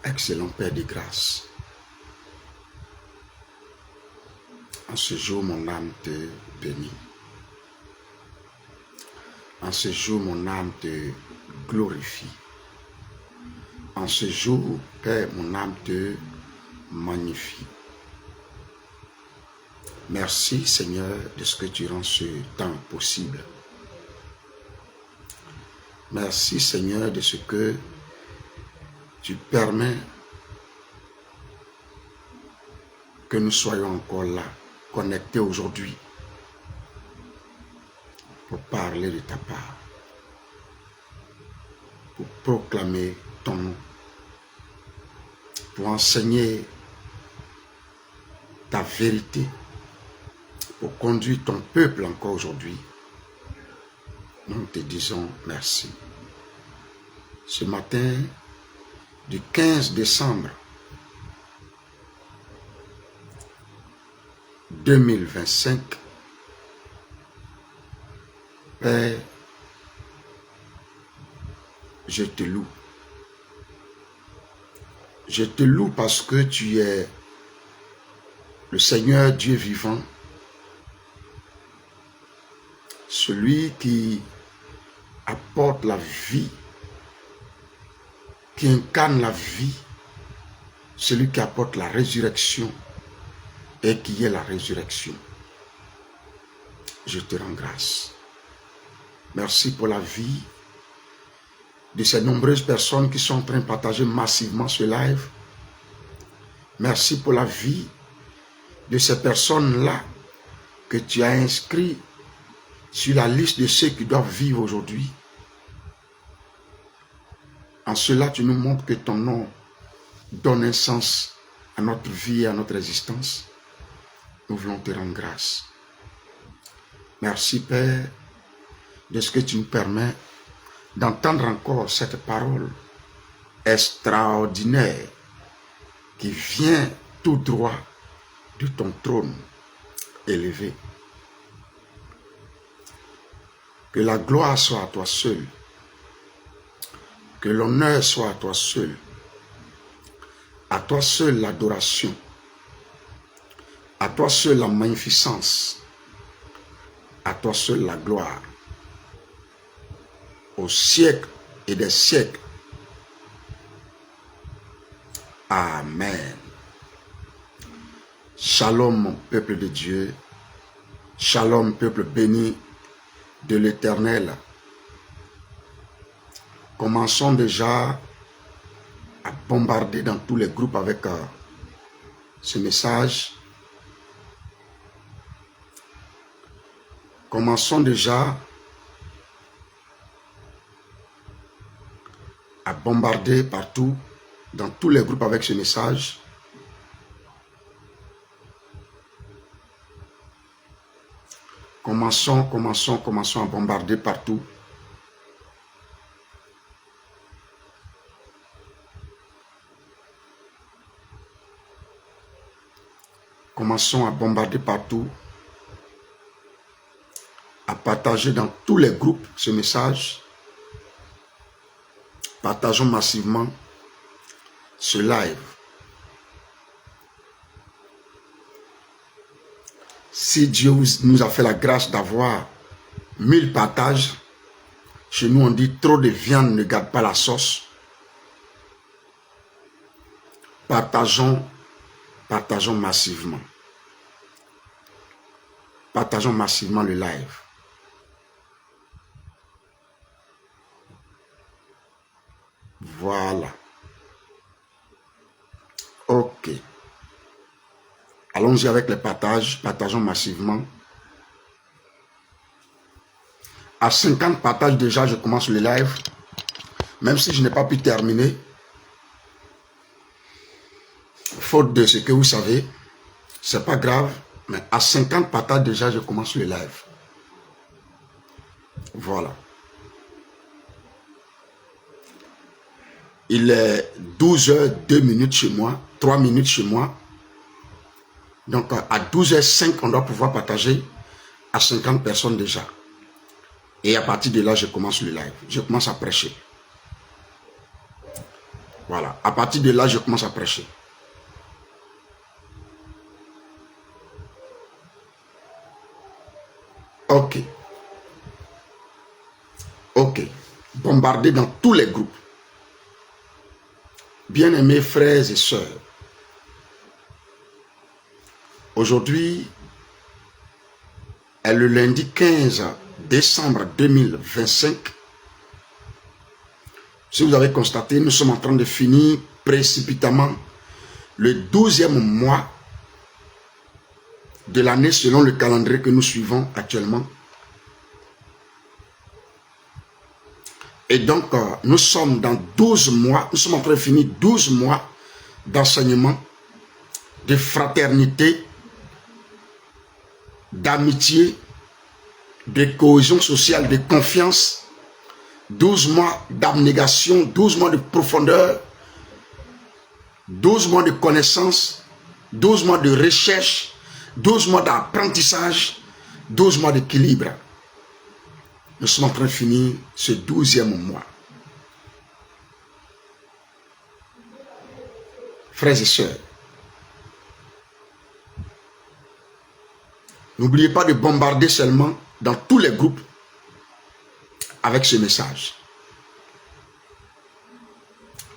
Excellent Père de grâce, en ce jour, mon âme te bénit. En ce jour, mon âme te glorifie. En ce jour, Père, mon âme te magnifie. Merci, Seigneur, de ce que tu rends ce temps possible. Merci, Seigneur, de ce que tu permets que nous soyons encore là, connectés aujourd'hui, pour parler de ta part, pour proclamer ton nom, pour enseigner ta vérité, pour conduire ton peuple encore aujourd'hui. Nous te disons merci. Ce matin du 15 décembre 2025, Père, je te loue. Je te loue parce que tu es le Seigneur Dieu vivant, celui qui apporte la vie, qui incarne la vie, celui qui apporte la résurrection et qui est la résurrection. Je te rends grâce. Merci pour la vie de ces nombreuses personnes qui sont en train de partager massivement ce live. Merci pour la vie de ces personnes-là que tu as inscrits sur la liste de ceux qui doivent vivre aujourd'hui. En cela, tu nous montres que ton nom donne un sens à notre vie et à notre existence. Nous voulons te rendre grâce. Merci, Père, de ce que tu nous permets d'entendre encore cette parole extraordinaire qui vient tout droit de ton trône élevé. Que la gloire soit à toi seul. Que l'honneur soit à toi seul. À toi seul l'adoration. À toi seul la magnificence. À toi seul la gloire. Au siècle et des siècles. Amen. Shalom, mon peuple de Dieu. Shalom, peuple béni de l'Éternel. Commençons déjà à bombarder dans tous les groupes avec ce message. Commençons déjà à bombarder partout, dans tous les groupes avec ce message. Commençons à bombarder partout. Commençons à bombarder partout. À partager dans tous les groupes ce message. Partageons massivement ce live. Si Dieu nous a fait la grâce d'avoir 1000 partages, chez nous on dit trop de viande ne garde pas la sauce. Partageons massivement. Partageons massivement le live. Voilà. Ok. Allons-y avec les partages. Partageons massivement. À 50 partages déjà, je commence le live. Même si je n'ai pas pu terminer. Faute de ce que vous savez. C'est pas grave. Mais à 50 partages déjà, je commence le live. Voilà. Il est 12h02 chez moi. 3 minutes chez moi. Donc à 12h05, on doit pouvoir partager à 50 personnes déjà. Et à partir de là, je commence le live. Je commence à prêcher. Voilà. À partir de là, je commence à prêcher. Ok. Ok. Bombarder dans tous les groupes. Bien-aimés frères et sœurs, aujourd'hui est le lundi 15 décembre 2025. Si vous avez constaté, nous sommes en train de finir précipitamment le 12e mois de l'année selon le calendrier que nous suivons actuellement. Et donc, nous sommes dans 12 mois, nous sommes en train de finir 12 mois d'enseignement, de fraternité, d'amitié, de cohésion sociale, de confiance, 12 mois d'abnégation, 12 mois de profondeur, 12 mois de connaissance, 12 mois de recherche, 12 mois d'apprentissage, 12 mois d'équilibre. Nous sommes en train de finir ce 12e mois. Frères et sœurs, n'oubliez pas de bombarder seulement dans tous les groupes avec ce message.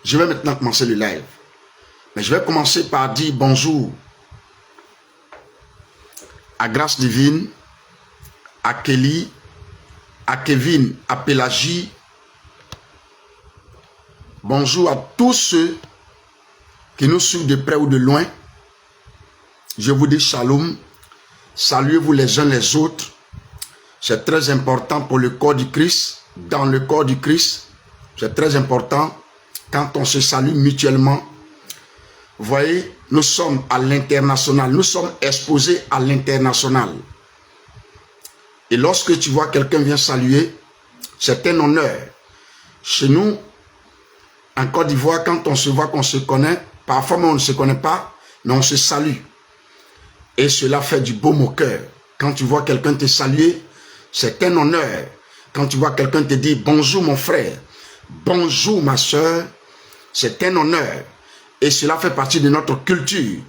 Je vais maintenant commencer le live. Mais je vais commencer par dire bonjour à Grâce Divine, à Kelly, à Kevin, à Pélagie. Bonjour à tous ceux qui nous suivent de près ou de loin. Je vous dis shalom. Saluez-vous les uns les autres. C'est très important pour le corps du Christ. Dans le corps du Christ, c'est très important quand on se salue mutuellement. Vous voyez, nous sommes à l'international. Nous sommes exposés à l'international. Et lorsque tu vois quelqu'un vient saluer, c'est un honneur. Chez nous, en Côte d'Ivoire, quand on se voit qu'on se connaît, parfois on ne se connaît pas, mais on se salue. Et cela fait du baume au cœur. Quand tu vois quelqu'un te saluer, c'est un honneur. Quand tu vois quelqu'un te dire bonjour mon frère, bonjour ma soeur, c'est un honneur. Et cela fait partie de notre culture.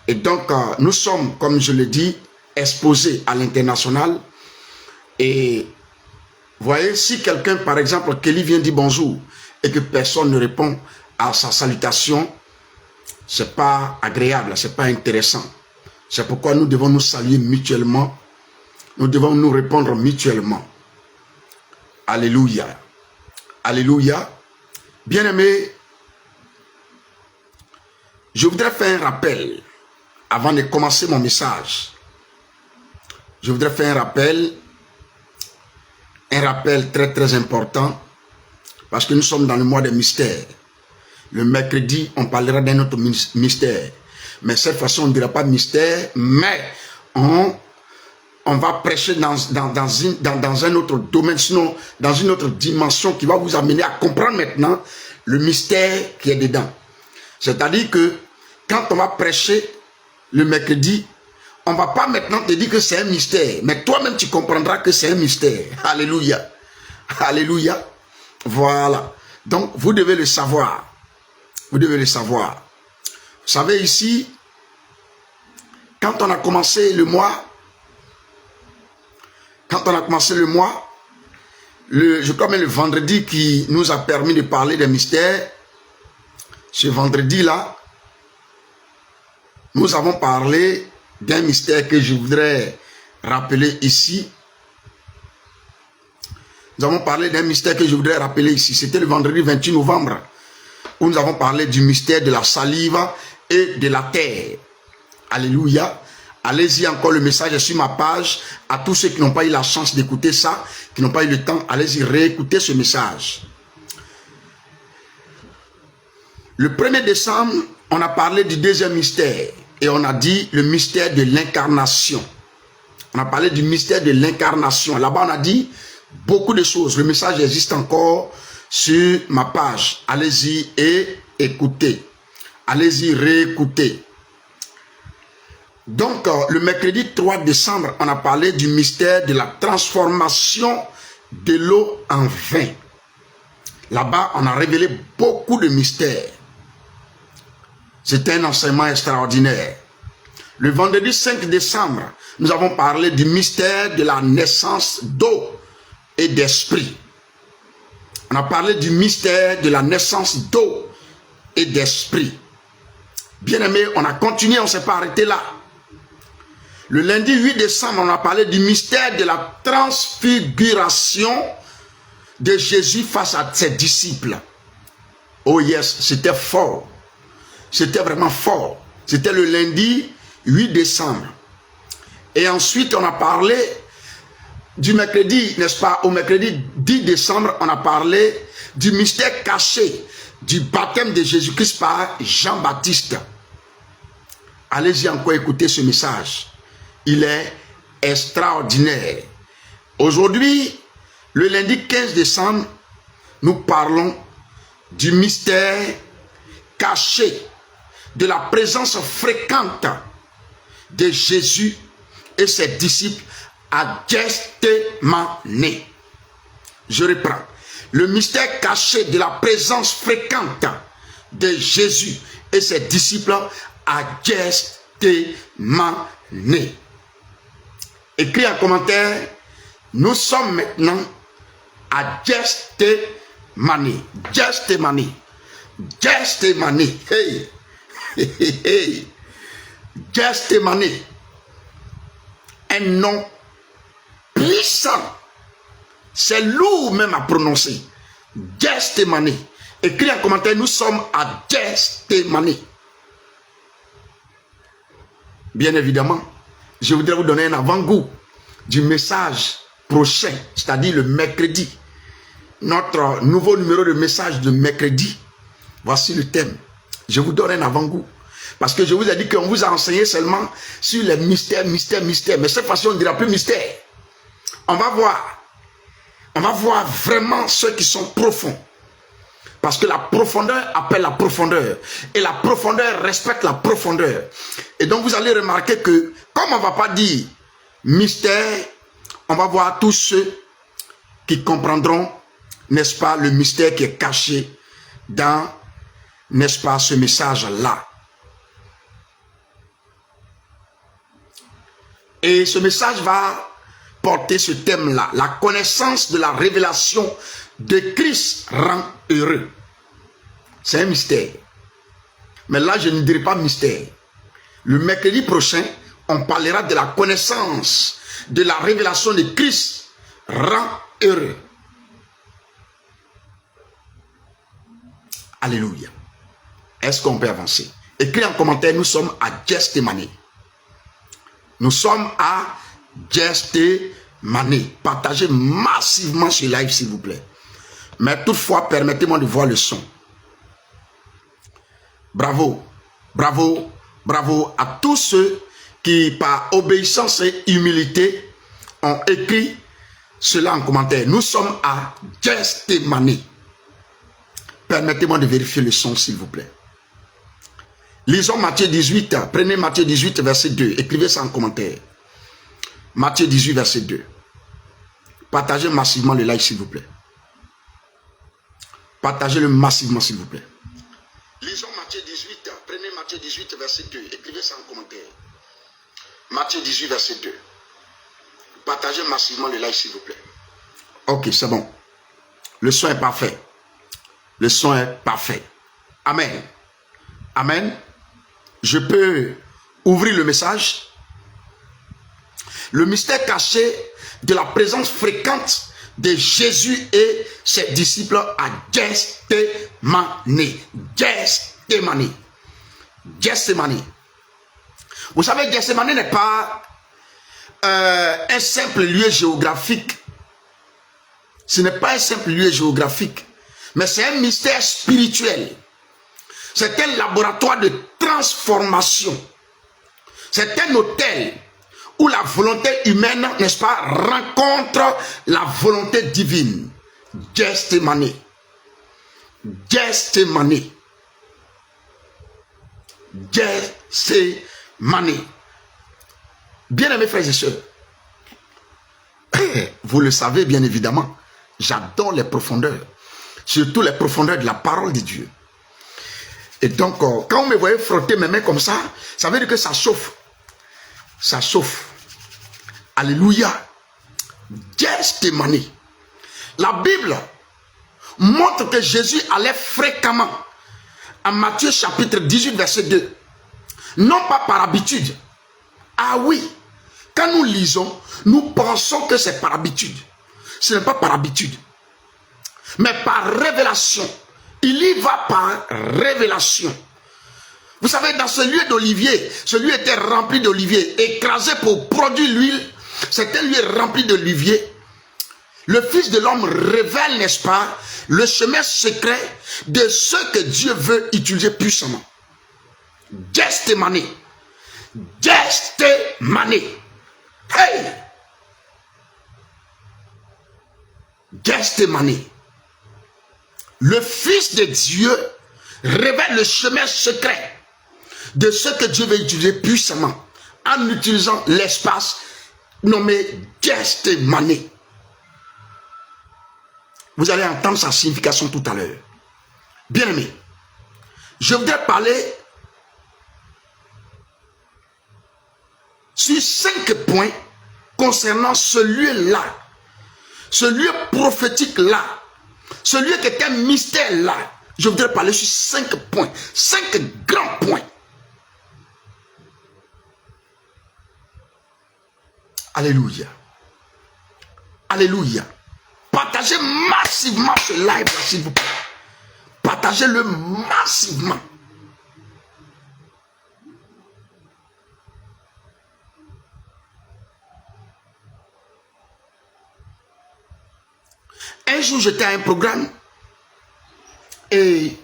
Et donc, nous sommes, comme je le dis, exposés à l'international. Et vous voyez, si quelqu'un, par exemple, Kelly vient dire bonjour et que personne ne répond à sa salutation, c'est pas agréable, c'est pas intéressant. C'est pourquoi nous devons nous saluer mutuellement. Nous devons nous répondre mutuellement. Alléluia. Alléluia. Bien-aimés, je voudrais faire un rappel avant de commencer mon message. Je voudrais faire un rappel très très important parce que nous sommes dans le mois des mystères. Le mercredi, on parlera d'un autre mystère. Mais cette fois-ci, on ne dira pas mystère, mais on va prêcher dans un autre domaine, sinon dans une autre dimension qui va vous amener à comprendre maintenant le mystère qui est dedans. C'est-à-dire que quand on va prêcher le mercredi, on ne va pas maintenant te dire que c'est un mystère, mais toi-même tu comprendras que c'est un mystère. Alléluia. Alléluia. Voilà. Donc, vous devez le savoir. Vous devez le savoir. Vous savez ici, quand on a commencé le mois, je crois même le vendredi qui nous a permis de parler des mystères, ce vendredi-là, nous avons parlé d'un mystère que je voudrais rappeler ici. Nous avons parlé d'un mystère que je voudrais rappeler ici. C'était le vendredi 28 novembre, où nous avons parlé du mystère de la salive et de la terre. Alléluia. Allez-y encore, le message est sur ma page. À tous ceux qui n'ont pas eu la chance d'écouter ça, qui n'ont pas eu le temps, allez-y réécouter ce message. Le 1er décembre, on a parlé du deuxième mystère. Et on a dit le mystère de l'incarnation. On a parlé du mystère de l'incarnation. Là-bas, on a dit beaucoup de choses. Le message existe encore sur ma page. Allez-y et écoutez. Allez-y réécoutez. Donc, le mercredi 3 décembre, on a parlé du mystère de la transformation de l'eau en vin. Là-bas, on a révélé beaucoup de mystères. C'était un enseignement extraordinaire. Le vendredi 5 décembre, nous avons parlé du mystère de la naissance d'eau et d'esprit. On a parlé du mystère de la naissance d'eau et d'esprit. Bien aimé, on a continué, on ne s'est pas arrêté là. Le lundi 8 décembre, on a parlé du mystère de la transfiguration de Jésus face à ses disciples. Oh yes, c'était fort. C'était vraiment fort. C'était le lundi 8 décembre. Et ensuite, on a parlé du mercredi, n'est-ce pas? Au mercredi 10 décembre, on a parlé du mystère caché du baptême de Jésus-Christ par Jean-Baptiste. Allez-y encore écouter ce message. Il est extraordinaire. Aujourd'hui, le lundi 15 décembre, nous parlons du mystère caché de la présence fréquente de Jésus et ses disciples à Gethsémani. Je reprends. Le mystère caché de la présence fréquente de Jésus et ses disciples à Gethsémani. Écris en commentaire, nous sommes maintenant à Gethsémani. Gethsémani. Gethsémani. Hey. Hey, hey. Gethsémani. Un nom puissant. C'est lourd même à prononcer. Gethsémani. Écris en commentaire, nous sommes à Gethsémani. Bien évidemment, je voudrais vous donner un avant-goût du message prochain, c'est-à-dire le mercredi. Notre nouveau numéro de message de mercredi. Voici le thème. Je vous donne un avant-goût. Parce que je vous ai dit qu'on vous a enseigné seulement sur les mystères. Mais cette fois-ci, on ne dira plus mystère. On va voir vraiment ceux qui sont profonds. Parce que la profondeur appelle la profondeur. Et la profondeur respecte la profondeur. Et donc vous allez remarquer que, comme on ne va pas dire mystère, on va voir tous ceux qui comprendront, n'est-ce pas, le mystère qui est caché dans, n'est-ce pas, ce message-là. Et ce message va porter ce thème-là. La connaissance de la révélation de Christ rend heureux. C'est un mystère. Mais là, je ne dirai pas mystère. Le mercredi prochain, on parlera de la connaissance de la révélation de Christ rend heureux. Alléluia. Est-ce qu'on peut avancer? Écris en commentaire, nous sommes à Gethsémani. Nous sommes à Gethsémani. Partagez massivement ce live, s'il vous plaît. Mais toutefois, permettez-moi de voir le son. Bravo, bravo, bravo à tous ceux qui, par obéissance et humilité, ont écrit cela en commentaire. Nous sommes à Gethsémani. Permettez-moi de vérifier le son, s'il vous plaît. Lisons Matthieu 18. Prenez Matthieu 18, verset 2. Écrivez ça en commentaire. Matthieu 18, verset 2. Partagez massivement le live, s'il vous plaît. Partagez-le massivement, s'il vous plaît. Lisons Matthieu 18. Prenez Matthieu 18, verset 2. Écrivez ça en commentaire. Matthieu 18, verset 2. Partagez massivement le live, s'il vous plaît. Ok, c'est bon. Le son est parfait. Le son est parfait. Amen. Amen. Je peux ouvrir le message. Le mystère caché de la présence fréquente de Jésus et ses disciples à Gethsémani. Gethsémani. Gethsémani. Vous savez, Gethsémani n'est pas un simple lieu géographique. Ce n'est pas un simple lieu géographique, mais c'est un mystère spirituel. C'est un laboratoire de transformation. C'est un hôtel où la volonté humaine, n'est-ce pas, rencontre la volonté divine. Gethsémani. Gethsémani. Gethsémani. Bien-aimés frères et sœurs, vous le savez bien évidemment, j'adore les profondeurs. sur toutes les profondeurs de la parole de Dieu. Et donc, quand vous me voyez frotter mes mains comme ça veut dire que ça chauffe. Ça chauffe. Alléluia. Gethsémani. La Bible montre que Jésus allait fréquemment en Matthieu chapitre 18 verset 2. Non pas par habitude. Ah oui, quand nous lisons, nous pensons que c'est par habitude. Ce n'est pas par habitude, mais par révélation. Il y va par révélation. Vous savez, dans ce lieu d'olivier, ce lieu était rempli d'olivier, écrasé pour produire l'huile. C'était un lieu rempli d'olivier. Le Fils de l'homme révèle, n'est-ce pas, le chemin secret de ce que Dieu veut utiliser puissamment. Gethsémani. Gethsémani. Hey! Gethsémani. Le Fils de Dieu révèle le chemin secret de ce que Dieu veut utiliser puissamment en utilisant l'espace nommé Gethsémani. Vous allez entendre sa signification tout à l'heure. Bien aimé, je voudrais parler sur 5 points concernant ce lieu-là, ce lieu prophétique-là, ce lieu qui est un mystère-là. Je voudrais parler sur 5 points, 5 grands points. Alléluia. Alléluia. Partagez massivement ce live, s'il vous plaît. Partagez-le massivement. Un jour, j'étais à un programme et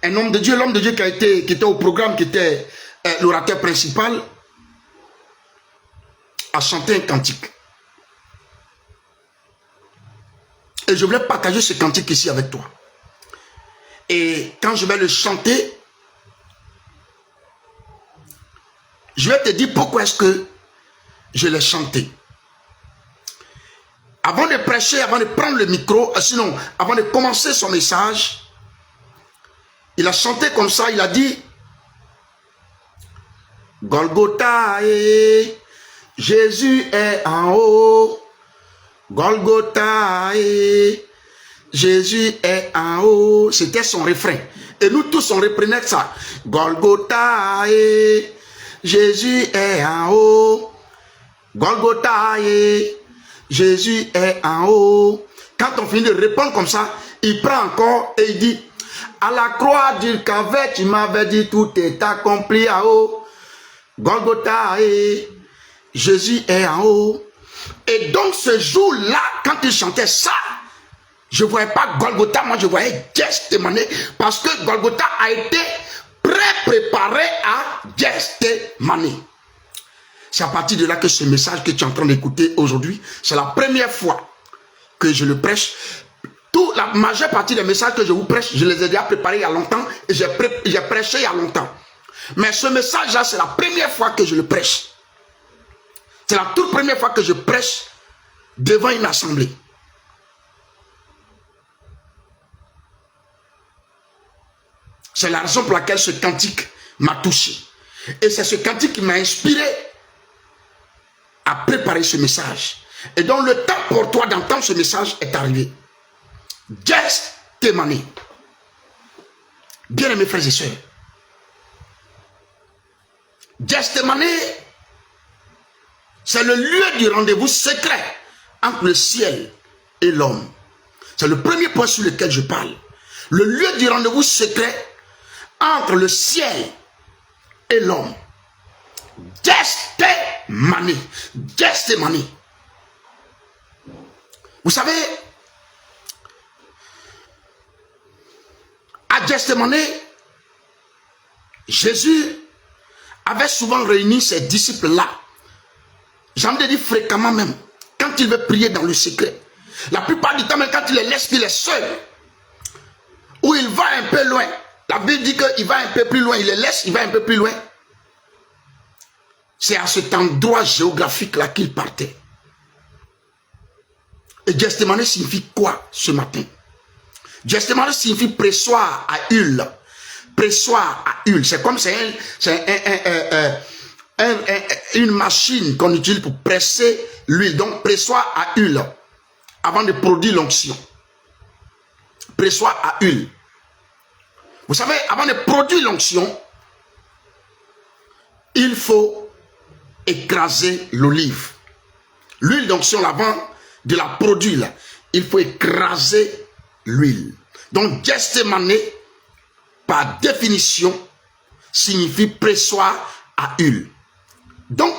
un homme de Dieu, l'homme de Dieu qui était au programme, qui était l'orateur principal, a chanté un cantique. Et je voulais partager ce cantique ici avec toi. Et quand je vais le chanter, je vais te dire pourquoi est-ce que je l'ai chanté. Avant de prêcher, avant de prendre le micro, sinon, avant de commencer son message, il a chanté comme ça, il a dit Golgotha, Jésus est en haut. Golgotha, Jésus est en haut. C'était son refrain. Et nous tous, on reprenait ça. Golgotha, Jésus est en haut. Golgotha, Jésus est en haut. Quand on finit de répondre comme ça, il prend encore et il dit, à la croix du Calvaire, tu m'avais dit tout est accompli en haut. Golgotha, Jésus est en haut. Et donc ce jour-là, quand il chantait ça, je ne voyais pas Golgotha, moi je voyais Gethsémani, parce que Golgotha a été préparé à Gethsémani. C'est à partir de là que ce message que tu es en train d'écouter aujourd'hui, c'est la première fois que je le prêche. La majeure partie des messages que je vous prêche, je les ai déjà préparés il y a longtemps et j'ai prêché il y a longtemps. Mais ce message-là, c'est la première fois que je le prêche. C'est la toute première fois que je prêche devant une assemblée. C'est la raison pour laquelle ce cantique m'a touché. Et c'est ce cantique qui m'a inspiré à préparer ce message. Et donc le temps pour toi d'entendre ce message est arrivé. Gethsémani. Bien aimés frères et sœurs. Gethsémani, c'est le lieu du rendez-vous secret entre le ciel et l'homme. C'est le premier point sur lequel je parle. Le lieu du rendez-vous secret entre le ciel et l'homme. Gethsémani. Gethsémani. Vous savez, à Gethsémani, Jésus avait souvent réuni ses disciples-là. J'ai envie de dire fréquemment même, quand il veut prier dans le secret. La plupart du temps, même quand il les laisse, il est seul. Ou il va un peu loin. La Bible dit qu'il va un peu plus loin, il les laisse, il va un peu plus loin. C'est à cet endroit géographique-là qu'il partait. Et Gethsémani signifie quoi ce matin? Gethsemane signifie pressoir à huile. Pressoir à huile. C'est comme c'est une machine qu'on utilise pour presser l'huile. Donc, pressoir à huile avant de produire l'onction. Pressoir à huile. Vous savez, avant de produire l'onction, il faut écraser l'olive. L'huile d'onction, avant de la produire, il faut écraser l'huile. Donc, Gethsemane, par définition, signifie pressoir à huile. Donc,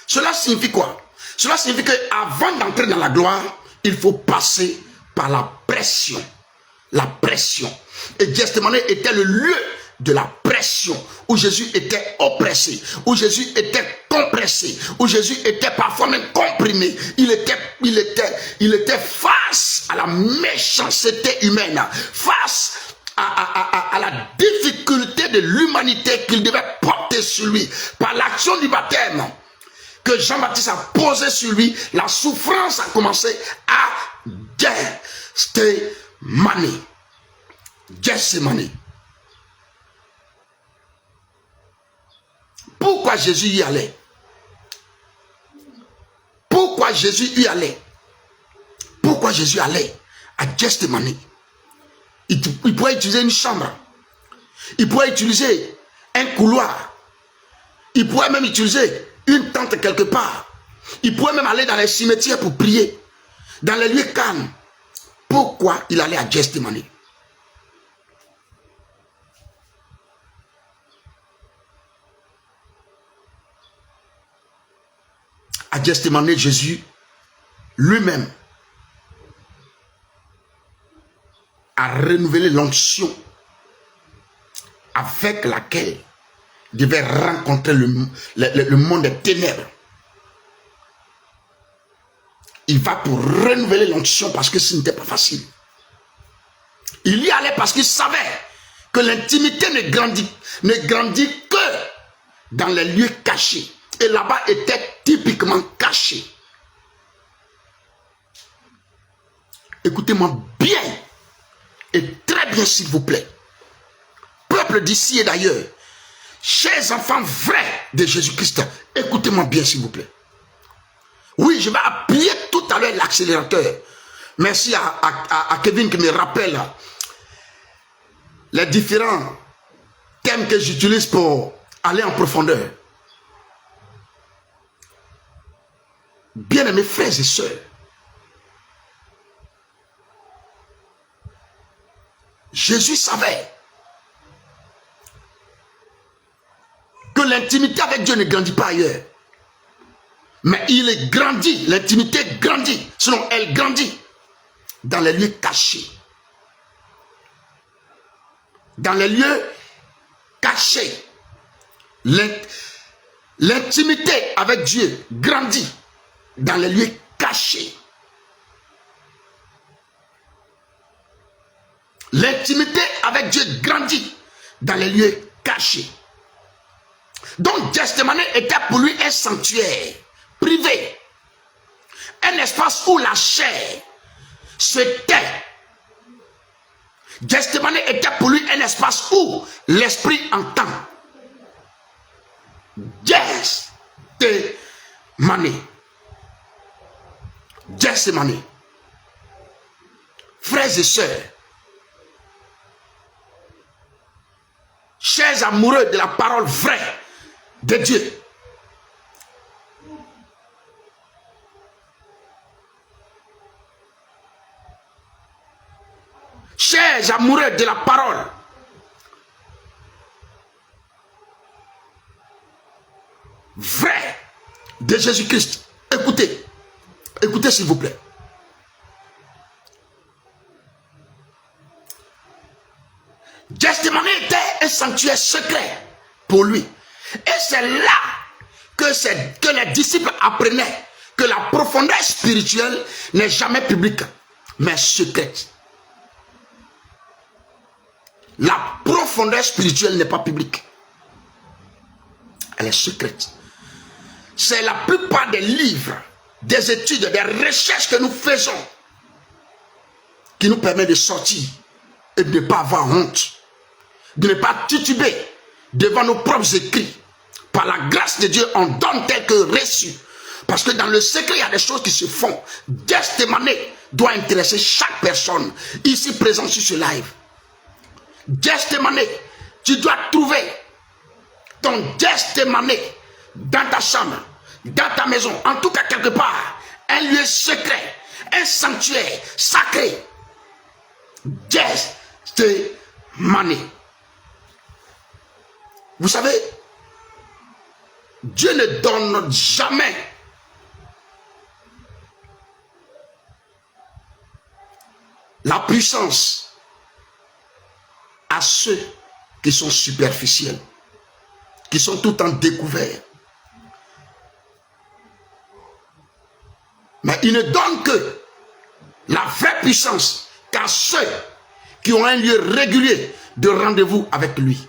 cela signifie quoi? Cela signifie qu'avant d'entrer dans la gloire, il faut passer par la pression. La pression. Et Gethsemane était le lieu de la pression, où Jésus était oppressé, où Jésus était compressé, où Jésus était parfois même comprimé. Il était face à la méchanceté humaine, face à la difficulté de l'humanité qu'il devait porter sur lui. Par l'action du baptême que Jean-Baptiste a posé sur lui, la souffrance a commencé à Gethsemane. Pourquoi Jésus y allait? Pourquoi Jésus y allait? Pourquoi Jésus allait à Gethsemane? Il pourrait utiliser une chambre. Il pourrait utiliser un couloir. Il pourrait même utiliser une tente quelque part. Il pourrait même aller dans les cimetières pour prier. Dans les lieux calmes. Pourquoi il allait à Gethsemane? À Gethsemane, Jésus lui-même a renouvelé l'onction avec laquelle il devait rencontrer le monde des ténèbres. Il va pour renouveler l'onction parce que ce n'était pas facile. Il y allait parce qu'il savait que l'intimité ne grandit que dans les lieux cachés. Et là-bas était typiquement caché. Écoutez-moi bien et très bien s'il vous plaît. Peuple d'ici et d'ailleurs, chers enfants vrais de Jésus-Christ, écoutez-moi bien s'il vous plaît. Oui, je vais appuyer tout à l'heure l'accélérateur. Merci à Kevin qui me rappelle les différents thèmes que j'utilise pour aller en profondeur. Bien-aimés frères et sœurs, Jésus savait que l'intimité avec Dieu ne grandit pas ailleurs. Mais il grandit, l'intimité grandit, sinon elle grandit dans les lieux cachés. Dans les lieux cachés. L'intimité avec Dieu grandit dans les lieux cachés. L'intimité avec Dieu grandit dans les lieux cachés. Donc Gethsemane était pour lui un sanctuaire privé, un espace où la chair se tait. Gethsemane était pour lui un espace où l'esprit entend. Gethsemane. Frères et sœurs, chers amoureux de la parole vraie de Dieu, chers amoureux de la parole, vraie de Jésus-Christ, écoutez, écoutez s'il vous plaît. Gethsemane était un sanctuaire secret pour lui. Et c'est là que les disciples apprenaient que la profondeur spirituelle n'est jamais publique, mais secrète. La profondeur spirituelle n'est pas publique. Elle est secrète. C'est la plupart des livres, des études, des recherches que nous faisons qui nous permettent de sortir et de ne pas avoir honte, de ne pas tituber devant nos propres écrits. Par la grâce de Dieu, on donne tel que reçu. Parce que dans le secret, il y a des choses qui se font. Gethsemane doit intéresser chaque personne ici présente sur ce live. Gethsemane, tu dois trouver ton Gethsemane dans ta chambre, dans ta maison, en tout cas quelque part, un lieu secret, un sanctuaire sacré. Gethsemane. Vous savez, Dieu ne donne jamais la puissance à ceux qui sont superficiels, qui sont tout en découvert. Mais il ne donne que la vraie puissance qu'à ceux qui ont un lieu régulier de rendez-vous avec lui.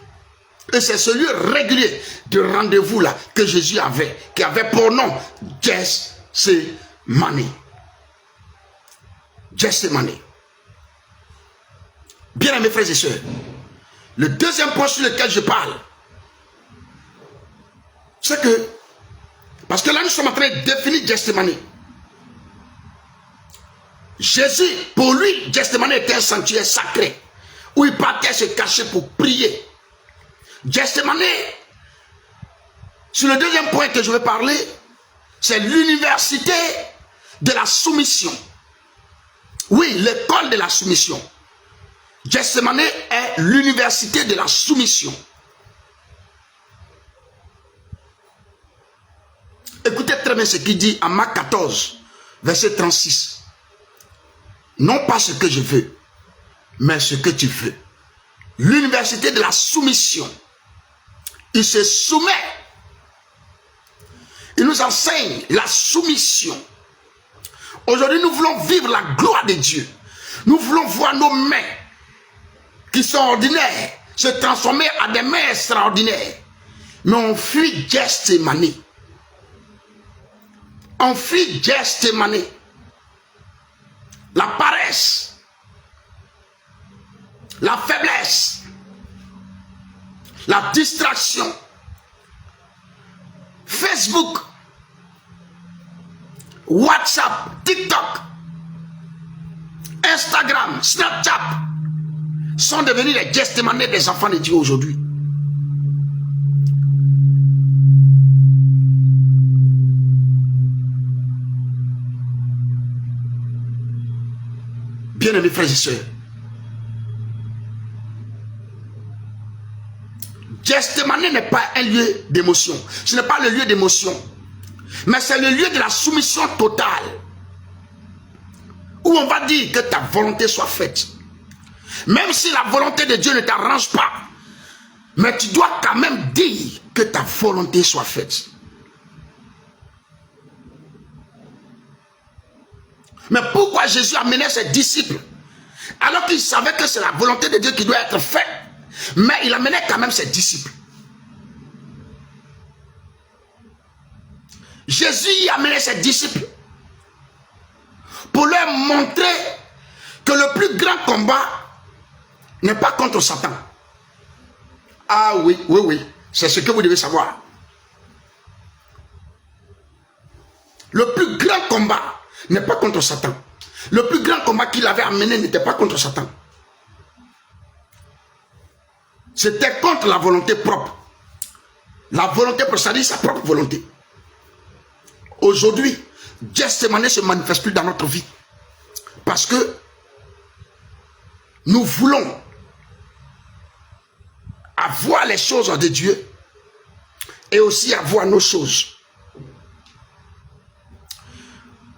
Et c'est ce lieu régulier de rendez-vous là que Jésus avait, qui avait pour nom Gethsemane. Gethsemane. Bien aimés frères et sœurs, le deuxième point sur lequel je parle, c'est que, parce que là nous sommes en train de définir Gethsemane. Jésus, pour lui, Gethsemane était un sanctuaire sacré, où il partait se cacher pour prier. Gethsemane, sur le deuxième point que je vais parler, c'est l'université de la soumission. Oui, l'école de la soumission. Gethsemane est l'université de la soumission. Écoutez très bien ce qu'il dit en Marc 14, verset 36. Non pas ce que je veux, mais ce que tu veux. L'université de la soumission. Il se soumet. Il nous enseigne la soumission. Aujourd'hui, nous voulons vivre la gloire de Dieu. Nous voulons voir nos mains qui sont ordinaires se transformer en des mains extraordinaires. Mais on fuit Gethsemane. On fuit Gethsemane. La paresse, la faiblesse, la distraction, Facebook, WhatsApp, TikTok, Instagram, Snapchat sont devenus les Gethsemane des enfants de Dieu aujourd'hui. Bien-aimés frères et sœurs, Gethsemane n'est pas un lieu d'émotion. Ce n'est pas le lieu d'émotion, mais c'est le lieu de la soumission totale, où on va dire que ta volonté soit faite. Même si la volonté de Dieu ne t'arrange pas, mais tu dois quand même dire que ta volonté soit faite. Mais pourquoi Jésus amenait ses disciples alors qu'il savait que c'est la volonté de Dieu qui doit être faite, mais il amenait quand même ses disciples? Jésus y amenait ses disciples pour leur montrer que le plus grand combat n'est pas contre Satan. Ah oui, oui, oui, c'est ce que vous devez savoir. Le plus grand combat n'est pas contre Satan. Le plus grand combat qu'il avait amené n'était pas contre Satan. C'était contre la volonté propre. La volonté propre, c'est-à-dire sa propre volonté. Aujourd'hui, Gethsemane ne se manifeste plus dans notre vie. Parce que nous voulons avoir les choses de Dieu et aussi avoir nos choses.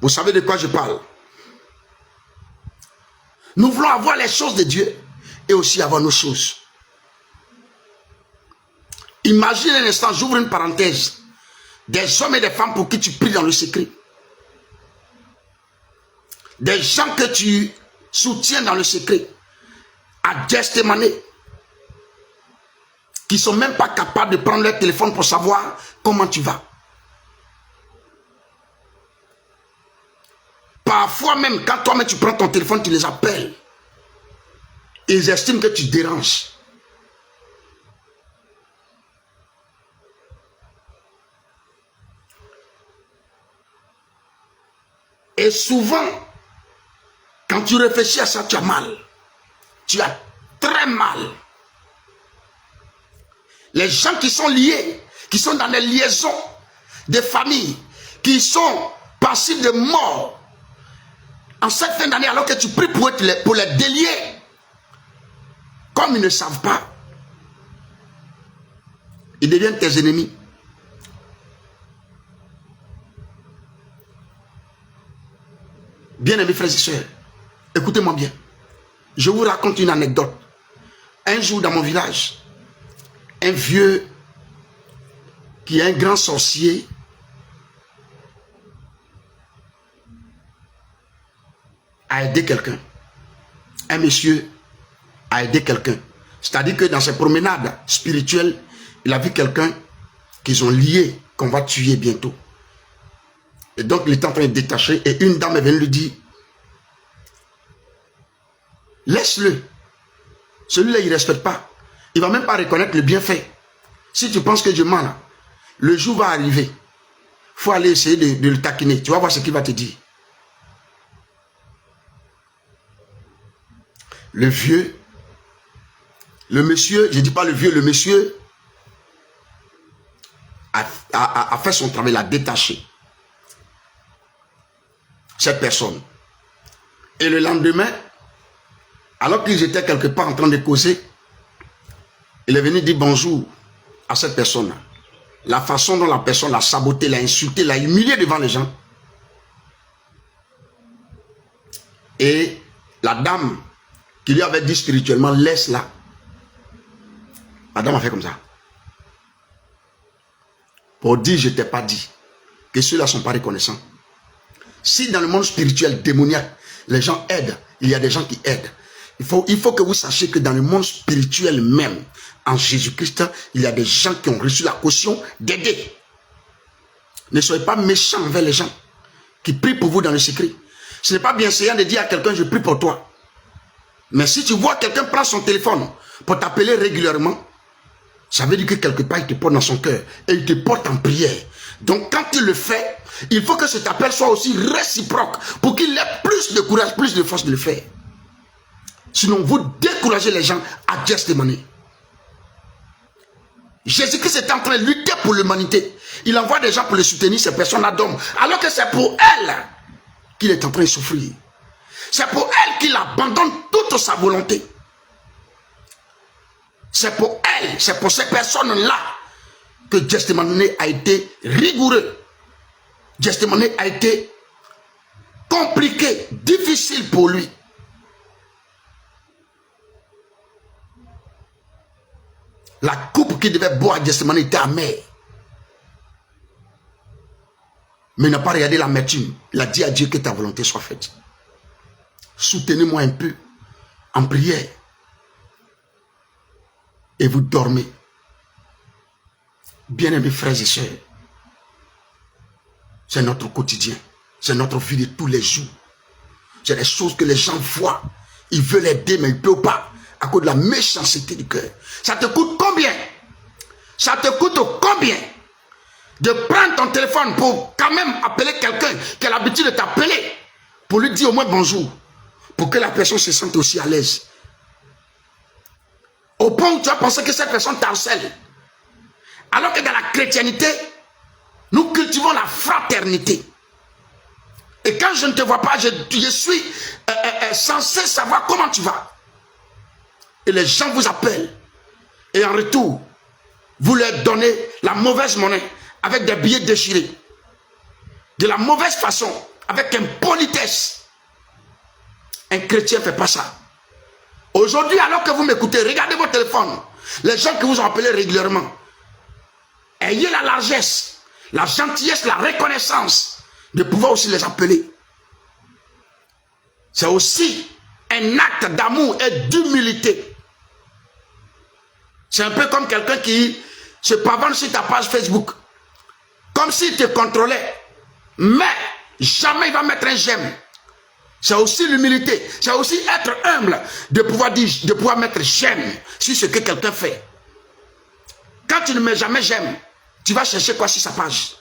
Vous savez de quoi je parle? Nous voulons avoir les choses de Dieu et aussi avoir nos choses. Imagine un instant, j'ouvre une parenthèse, des hommes et des femmes pour qui tu pries dans le secret. Des gens que tu soutiens dans le secret. À Gethsemane, qui ne sont même pas capables de prendre leur téléphone pour savoir comment tu vas. Parfois même, quand toi-même tu prends ton téléphone, tu les appelles. Ils estiment que tu déranges. Et souvent, quand tu réfléchis à ça, tu as mal. Tu as très mal. Les gens qui sont liés, qui sont dans des liaisons de famille, qui sont passibles de mort, en cette fin d'année, alors que tu pries pour les délier, comme ils ne savent pas, ils deviennent tes ennemis. Bien-aimés frères et sœurs, écoutez-moi bien. Je vous raconte une anecdote. Un jour dans mon village, un vieux qui est un grand sorcier a aidé quelqu'un. Un monsieur a aidé quelqu'un. C'est-à-dire que dans ses promenades spirituelles, il a vu quelqu'un qu'ils ont lié, qu'on va tuer bientôt. Et donc il est en train de détacher et une dame est venue lui dire, laisse-le. Celui-là, il ne respecte pas. Il ne va même pas reconnaître le bienfait. Si tu penses que je mens là, le jour va arriver. Il faut aller essayer de le taquiner. Tu vas voir ce qu'il va te dire. Le vieux, le monsieur, je ne dis pas le vieux, le monsieur a fait son travail, il a détaché cette personne. Et le lendemain, alors qu'ils étaient quelque part en train de causer, il est venu dire bonjour à cette personne-là. La façon dont la personne l'a saboté, l'a insulté, l'a humilié devant les gens. Et la dame qui lui avait dit spirituellement, laisse-la. La dame a fait comme ça. Pour dire, je ne t'ai pas dit que ceux-là ne sont pas reconnaissants. Si dans le monde spirituel démoniaque, les gens aident, il y a des gens qui aident. Il faut que vous sachiez que dans le monde spirituel même, en Jésus-Christ, il y a des gens qui ont reçu la caution d'aider. Ne soyez pas méchants envers les gens qui prient pour vous dans le secret. Ce n'est pas bienséant de dire à quelqu'un, je prie pour toi. Mais si tu vois quelqu'un prendre son téléphone pour t'appeler régulièrement, ça veut dire que quelque part, il te porte dans son cœur et il te porte en prière. Donc, quand il le fait, il faut que cet appel soit aussi réciproque pour qu'il ait plus de courage, plus de force de le faire. Sinon, vous découragez les gens à Gethsémani. Jésus-Christ est en train de lutter pour l'humanité. Il envoie des gens pour le soutenir, ces personnes-là d'hommes. Alors que c'est pour elle qu'il est en train de souffrir. C'est pour elle qu'il abandonne toute sa volonté. C'est pour elle, c'est pour ces personnes-là que Gethsémani a été rigoureux. Gethsémani a été compliqué, difficile pour lui. La coupe qu'il devait boire à Gethsémani était amère. Mais il n'a pas regardé l'amertume. Il a dit à Dieu que ta volonté soit faite. Soutenez-moi un peu en prière. Et vous dormez. Bien-aimés frères et sœurs, c'est notre quotidien. C'est notre vie de tous les jours. C'est des choses que les gens voient. Ils veulent aider, mais ils ne peuvent pas. À cause de la méchanceté du cœur. Ça te coûte combien? Ça te coûte combien de prendre ton téléphone pour quand même appeler quelqu'un qui a l'habitude de t'appeler, pour lui dire au moins bonjour, pour que la personne se sente aussi à l'aise. Au point où tu as pensé que cette personne t'harcèle. Alors que dans la chrétienté, nous cultivons la fraternité. Et quand je ne te vois pas, je suis censé savoir comment tu vas. Et les gens vous appellent. Et en retour, vous leur donnez la mauvaise monnaie avec des billets déchirés. De la mauvaise façon, avec impolitesse. Un chrétien ne fait pas ça. Aujourd'hui, alors que vous m'écoutez, regardez votre téléphone. Les gens qui vous ont appelé régulièrement. Ayez la largesse, la gentillesse, la reconnaissance de pouvoir aussi les appeler. C'est aussi un acte d'amour et d'humilité. C'est un peu comme quelqu'un qui se pavane sur ta page Facebook. Comme s'il te contrôlait. Mais jamais il va mettre un j'aime. C'est aussi l'humilité. C'est aussi être humble de pouvoir dire, de pouvoir mettre j'aime sur ce que quelqu'un fait. Quand tu ne mets jamais j'aime, tu vas chercher quoi sur sa page?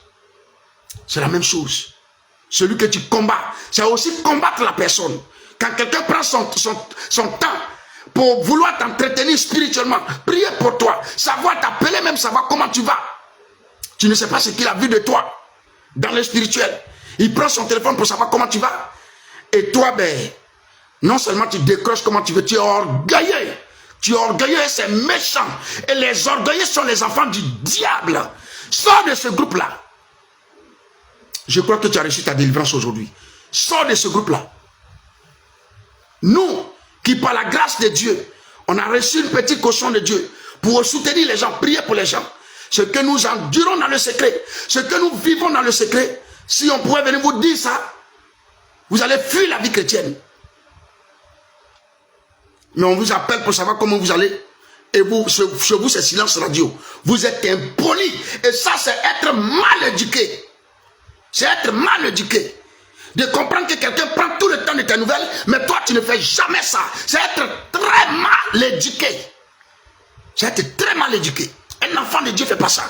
C'est la même chose. Celui que tu combats, c'est aussi combattre la personne. Quand quelqu'un prend son temps pour vouloir t'entretenir spirituellement, prier pour toi, savoir t'appeler, même savoir comment tu vas. Tu ne sais pas ce qu'il a vu de toi dans le spirituel. Il prend son téléphone pour savoir comment tu vas. Et toi, ben, non seulement tu décroches comment tu veux, tu es orgueilleux. Tu es orgueilleux et c'est méchant. Et les orgueilleux sont les enfants du diable. Sors de ce groupe-là. Je crois que tu as reçu ta délivrance aujourd'hui. Sors de ce groupe-là. Nous, qui par la grâce de Dieu, on a reçu une petite caution de Dieu pour soutenir les gens, prier pour les gens. Ce que nous endurons dans le secret, ce que nous vivons dans le secret, si on pouvait venir vous dire ça, vous allez fuir la vie chrétienne. Mais on vous appelle pour savoir comment vous allez. Et vous, chez vous, c'est silence radio. Vous êtes impoli. Et ça, c'est être mal éduqué. C'est être mal éduqué. De comprendre que quelqu'un prend tout le temps de tes nouvelles, mais toi, tu ne fais jamais ça. C'est être très mal éduqué. C'est être très mal éduqué. Un enfant de Dieu ne fait pas ça.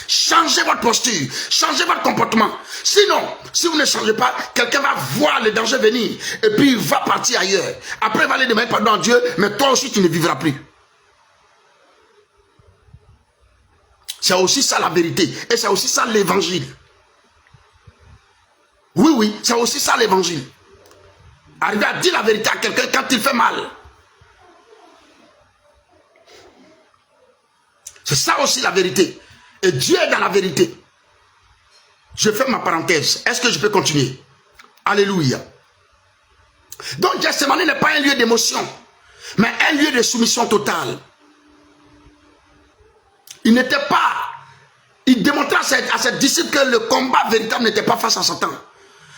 Changez votre posture, changez votre comportement. Sinon, si vous ne changez pas, quelqu'un va voir le danger venir et puis il va partir ailleurs. Après, il va aller demander pardon à Dieu, mais toi aussi, tu ne vivras plus. C'est aussi ça la vérité. Et c'est aussi ça l'évangile. Oui, oui, c'est aussi ça l'évangile. Arriver à dire la vérité à quelqu'un quand il fait mal. C'est ça aussi la vérité. Et Dieu est dans la vérité. Je fais ma parenthèse. Est-ce que je peux continuer? Alléluia. Donc Gethsémani n'est pas un lieu d'émotion, mais un lieu de soumission totale. Il n'était pas... Il démontrait à ses disciples que le combat véritable n'était pas face à Satan,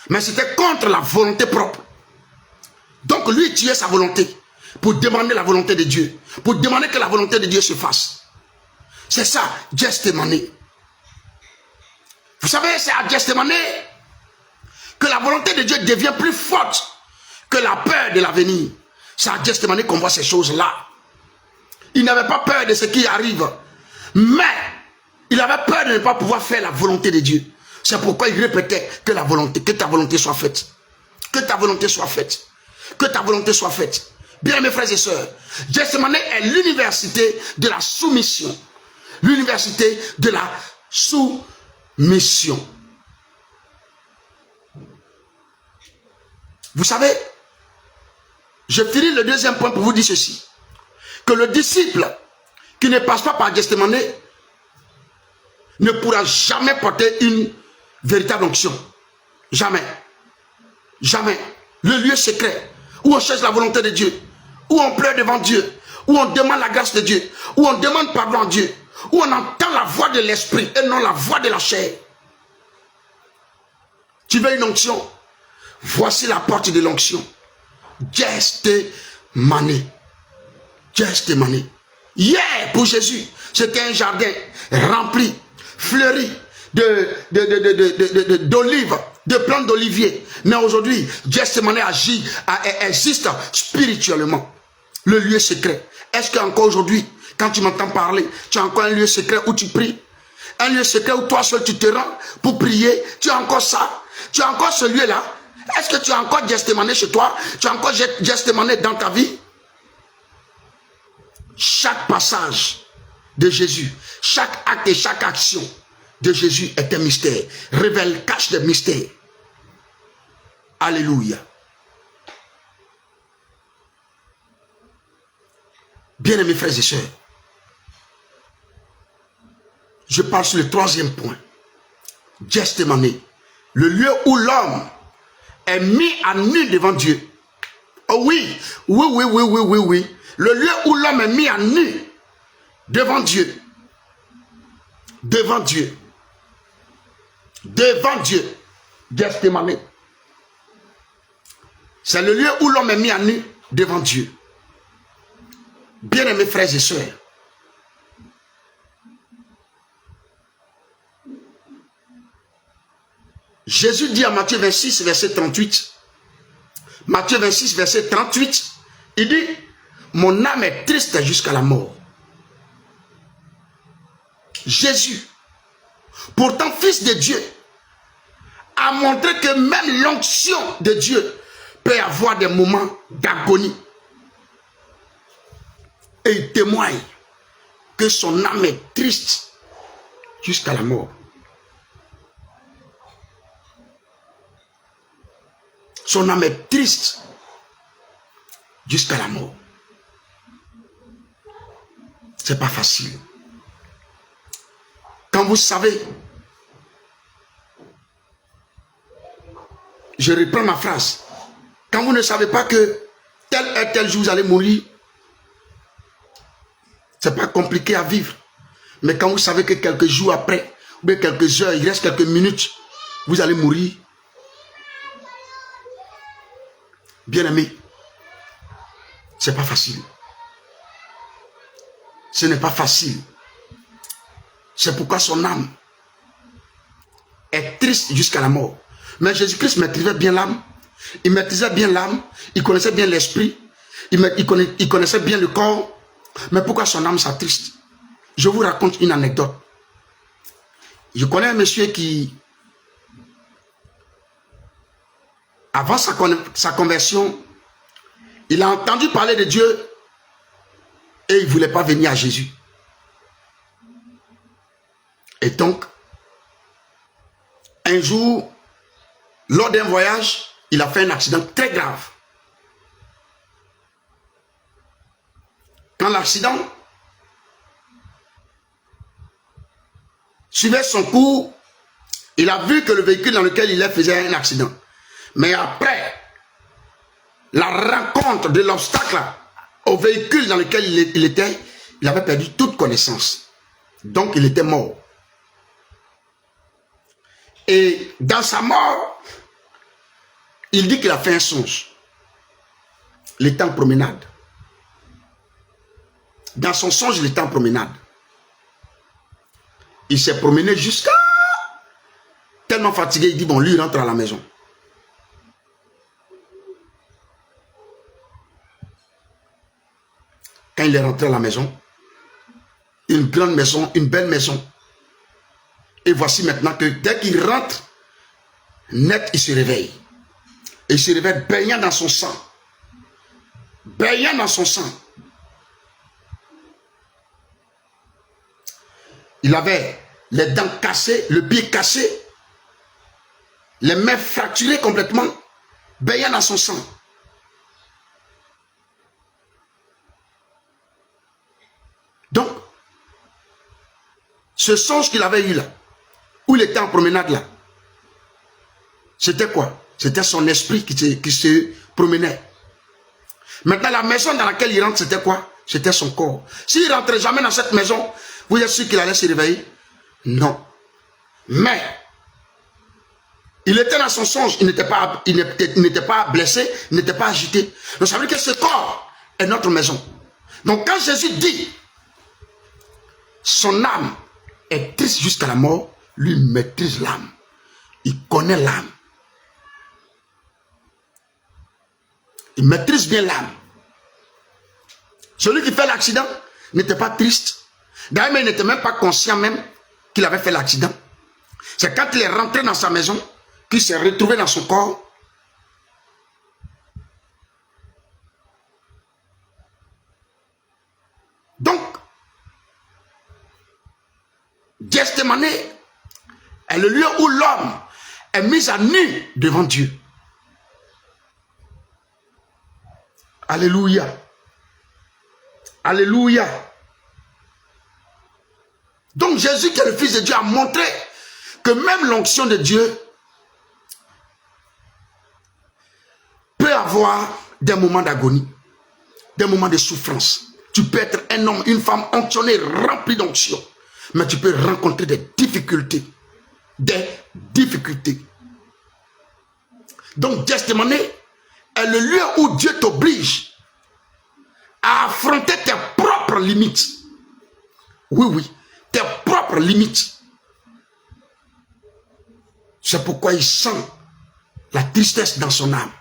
mais c'était contre la volonté propre. Donc lui tuait sa volonté pour demander la volonté de Dieu, pour demander que la volonté de Dieu se fasse. C'est ça, Gethsémani. Vous savez, c'est à Gethsémani que la volonté de Dieu devient plus forte que la peur de l'avenir. C'est à Gethsémani qu'on voit ces choses-là. Il n'avait pas peur de ce qui arrive, mais il avait peur de ne pas pouvoir faire la volonté de Dieu. C'est pourquoi il répétait que la volonté, que ta volonté soit faite. Que ta volonté soit faite. Que ta volonté soit faite. Bien mes frères et sœurs, Gethsémani est l'université de la soumission. L'université de la soumission. Vous savez, je finis le deuxième point pour vous dire ceci. Que le disciple qui ne passe pas par Gethsémani ne pourra jamais porter une véritable onction. Jamais. Jamais. Le lieu secret où on cherche la volonté de Dieu, où on pleure devant Dieu, où on demande la grâce de Dieu, où on demande pardon à Dieu, où on entend la voix de l'esprit et non la voix de la chair. Tu veux une onction? Voici la porte de l'onction. Gethsémani. Gethsémani. Hier, pour Jésus, c'était un jardin rempli, fleuri d'olives, de plantes d'olivier. Mais aujourd'hui, Gethsémani existe spirituellement. Le lieu secret. Est-ce qu'encore aujourd'hui, quand tu m'entends parler, tu as encore un lieu secret où tu pries? Un lieu secret où toi seul tu te rends pour prier? Tu as encore ça? Tu as encore ce lieu-là? Est-ce que tu as encore Gethsémani chez toi? Tu as encore Gethsémani dans ta vie? Chaque passage de Jésus, chaque acte et chaque action de Jésus est un mystère. Révèle, cache des mystères. Alléluia. Bien-aimés frères et sœurs, je parle sur le troisième point. Gethsémani, le lieu où l'homme est mis à nu devant Dieu. Oh oui, oui. Le lieu où l'homme est mis à nu devant Dieu. Devant Dieu. Devant Dieu. Gethsémani. C'est le lieu où l'homme est mis à nu devant Dieu. Bien-aimés frères et sœurs, Jésus dit à Matthieu 26, verset 38, Matthieu 26, verset 38, il dit, mon âme est triste jusqu'à la mort. Jésus, pourtant fils de Dieu, a montré que même l'onction de Dieu peut avoir des moments d'agonie. Et il témoigne que son âme est triste jusqu'à la mort. Son âme est triste jusqu'à la mort. C'est pas facile. Quand vous savez, je reprends ma phrase, quand vous ne savez pas que tel et tel jour vous allez mourir, c'est pas compliqué à vivre. Mais quand vous savez que quelques jours après, ou bien quelques heures, il reste quelques minutes, vous allez mourir, bien aimé, c'est pas facile. Ce n'est pas facile. C'est pourquoi son âme est triste jusqu'à la mort. Mais Jésus-Christ maîtrisait bien l'âme. Il maîtrisait bien l'âme. Il connaissait bien l'esprit. Il connaissait bien le corps. Mais pourquoi son âme s'attriste? Je vous raconte une anecdote. Je connais un monsieur qui, avant sa conversion, il a entendu parler de Dieu et il ne voulait pas venir à Jésus. Et donc, un jour, lors d'un voyage, il a fait un accident très grave. Quand l'accident suivait son cours, il a vu que le véhicule dans lequel il est faisait un accident. Mais après la rencontre de l'obstacle au véhicule dans lequel il était, il avait perdu toute connaissance. Donc il était mort. Et dans sa mort, il dit qu'il a fait un songe. Il était en promenade. Dans son songe, il était en promenade. Il s'est promené jusqu'à... Tellement fatigué, il dit, bon, lui, il rentre à la maison. Quand il est rentré à la maison, une grande maison, une belle maison. Et voici maintenant que dès qu'il rentre, net, il se réveille. Et il se réveille baignant dans son sang. Baignant dans son sang. Il avait les dents cassées, le pied cassé, les mains fracturées complètement, baignant dans son sang. Donc, ce songe qu'il avait eu là, où il était en promenade là, c'était quoi? C'était son esprit qui se promenait. Maintenant, la maison dans laquelle il rentre, c'était quoi? C'était son corps. S'il ne rentrait jamais dans cette maison, vous êtes sûr qu'il allait se réveiller? Non. Mais, il était dans son songe, il n'était pas blessé, il n'était pas agité. Donc ça veut dire que ce corps est notre maison. Donc quand Jésus dit, son âme est triste jusqu'à la mort, lui maîtrise l'âme. Il connaît l'âme. Il maîtrise bien l'âme. Celui qui fait l'accident n'était pas triste. D'ailleurs, il n'était même pas conscient même qu'il avait fait l'accident. C'est quand il est rentré dans sa maison qu'il s'est retrouvé dans son corps. Donc, Gethsémane est le lieu où l'homme est mis à nu devant Dieu. Alléluia. Alléluia. Donc Jésus, qui est le Fils de Dieu, a montré que même l'onction de Dieu peut avoir des moments d'agonie, des moments de souffrance. Tu peux être un homme, une femme onctionnée, remplie d'onction, mais tu peux rencontrer des difficultés. Des difficultés. Donc Gethsémane est le lieu où Dieu t'oblige à affronter tes propres limites. Oui, oui, tes propres limites. C'est pourquoi il sent la tristesse dans son âme.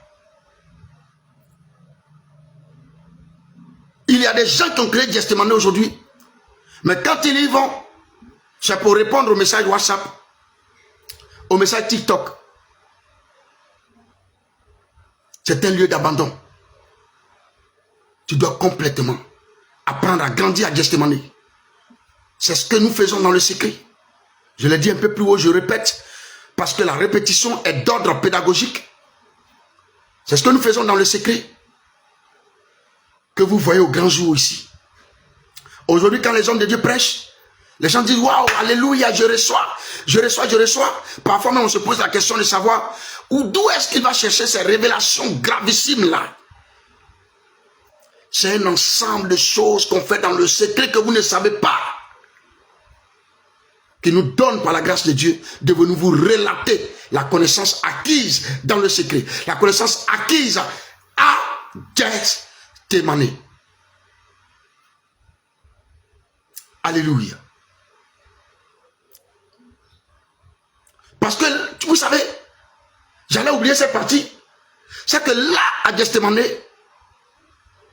a des gens qui ont créé Gestemane aujourd'hui. Mais quand ils y vont, c'est pour répondre aux messages WhatsApp, aux messages TikTok. C'est un lieu d'abandon. Tu dois complètement apprendre à grandir à Gestemane. C'est ce que nous faisons dans le secret. Je l'ai dit un peu plus haut, je répète, parce que la répétition est d'ordre pédagogique. C'est ce que nous faisons dans le secret, que vous voyez au grand jour ici. Aujourd'hui, quand les hommes de Dieu prêchent, les gens disent, waouh, alléluia, je reçois, je reçois, je reçois. Parfois même, on se pose la question de savoir d'où est-ce qu'il va chercher ces révélations gravissimes là. C'est un ensemble de choses qu'on fait dans le secret que vous ne savez pas, qui nous donne par la grâce de Dieu de venir vous relater la connaissance acquise dans le secret, la connaissance acquise à Gestemane. Alléluia. Parce que, vous savez, j'allais oublier cette partie, c'est que là, à Gestemane,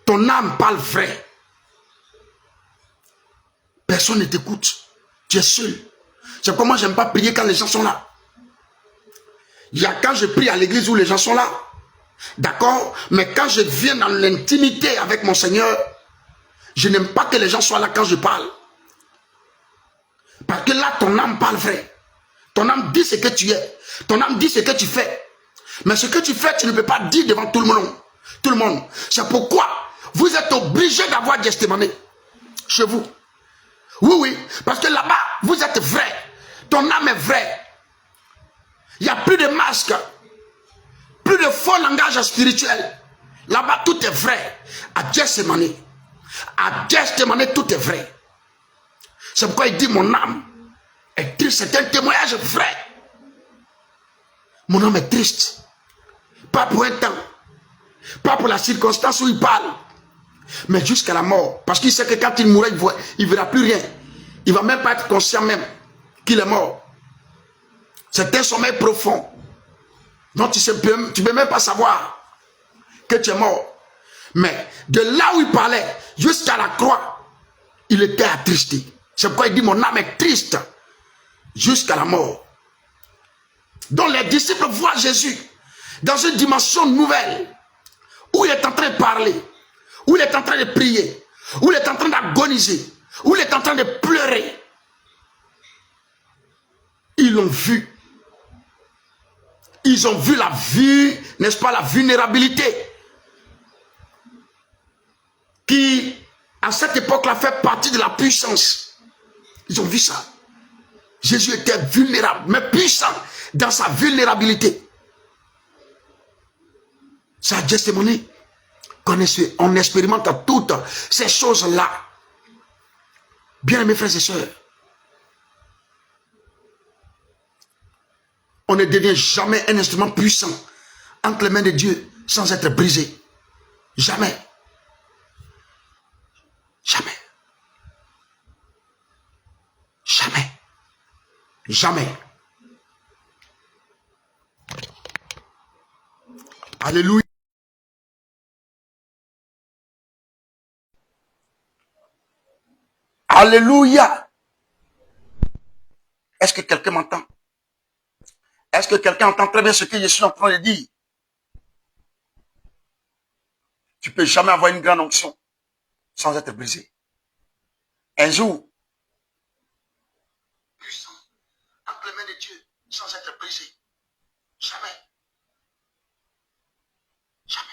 ton âme parle vrai. Personne ne t'écoute. Tu es seul. C'est pourquoi moi, je n'aime pas prier quand les gens sont là. Il y a quand je prie à l'église où les gens sont là. D'accord? Mais quand je viens dans l'intimité avec mon Seigneur, je n'aime pas que les gens soient là quand je parle. Parce que là, ton âme parle vrai. Ton âme dit ce que tu es. Ton âme dit ce que tu fais. Mais ce que tu fais, tu ne peux pas dire devant tout le monde. Tout le monde. C'est pourquoi vous êtes obligé d'avoir Gestemane chez vous. Oui, oui. Parce que là-bas, vous êtes vrai. Ton âme est vraie. Il n'y a plus de masque. Plus de faux langage spirituel. Là-bas, tout est vrai. À Gestemane. À Gestemane, tout est vrai. C'est pourquoi il dit, mon âme est triste. C'est un témoignage vrai. Mon âme est triste. Pas pour un temps. Pas pour la circonstance où il parle. Mais jusqu'à la mort. Parce qu'il sait que quand il mourra, il ne verra plus rien. Il ne va même pas être conscient même qu'il est mort. C'est un sommeil profond. Donc tu ne peux même pas savoir que tu es mort. Mais de là où il parlait jusqu'à la croix, il était attristé. C'est pourquoi il dit, mon âme est triste jusqu'à la mort. Donc les disciples voient Jésus dans une dimension nouvelle, où il est en train de parler, où il est en train de prier, où il est en train d'agoniser, où il est en train de pleurer. Ils l'ont vu. Ils ont vu la vie, n'est-ce pas, la vulnérabilité qui, à cette époque-là, fait partie de la puissance. Ils ont vu ça. Jésus était vulnérable, mais puissant dans sa vulnérabilité. C'est à Gestemane qu'on expérimente toutes ces choses-là. Bien aimés frères et sœurs, on ne devient jamais un instrument puissant entre les mains de Dieu sans être brisé. Jamais. Jamais. Jamais. Jamais. Alléluia. Alléluia. Est-ce que quelqu'un m'entend? Est-ce que quelqu'un entend très bien ce que je suis en train de dire? Tu ne peux jamais avoir une grande onction sans être brisé. Un jour, puissant, entre les mains de Dieu, sans être brisé. Jamais. Jamais.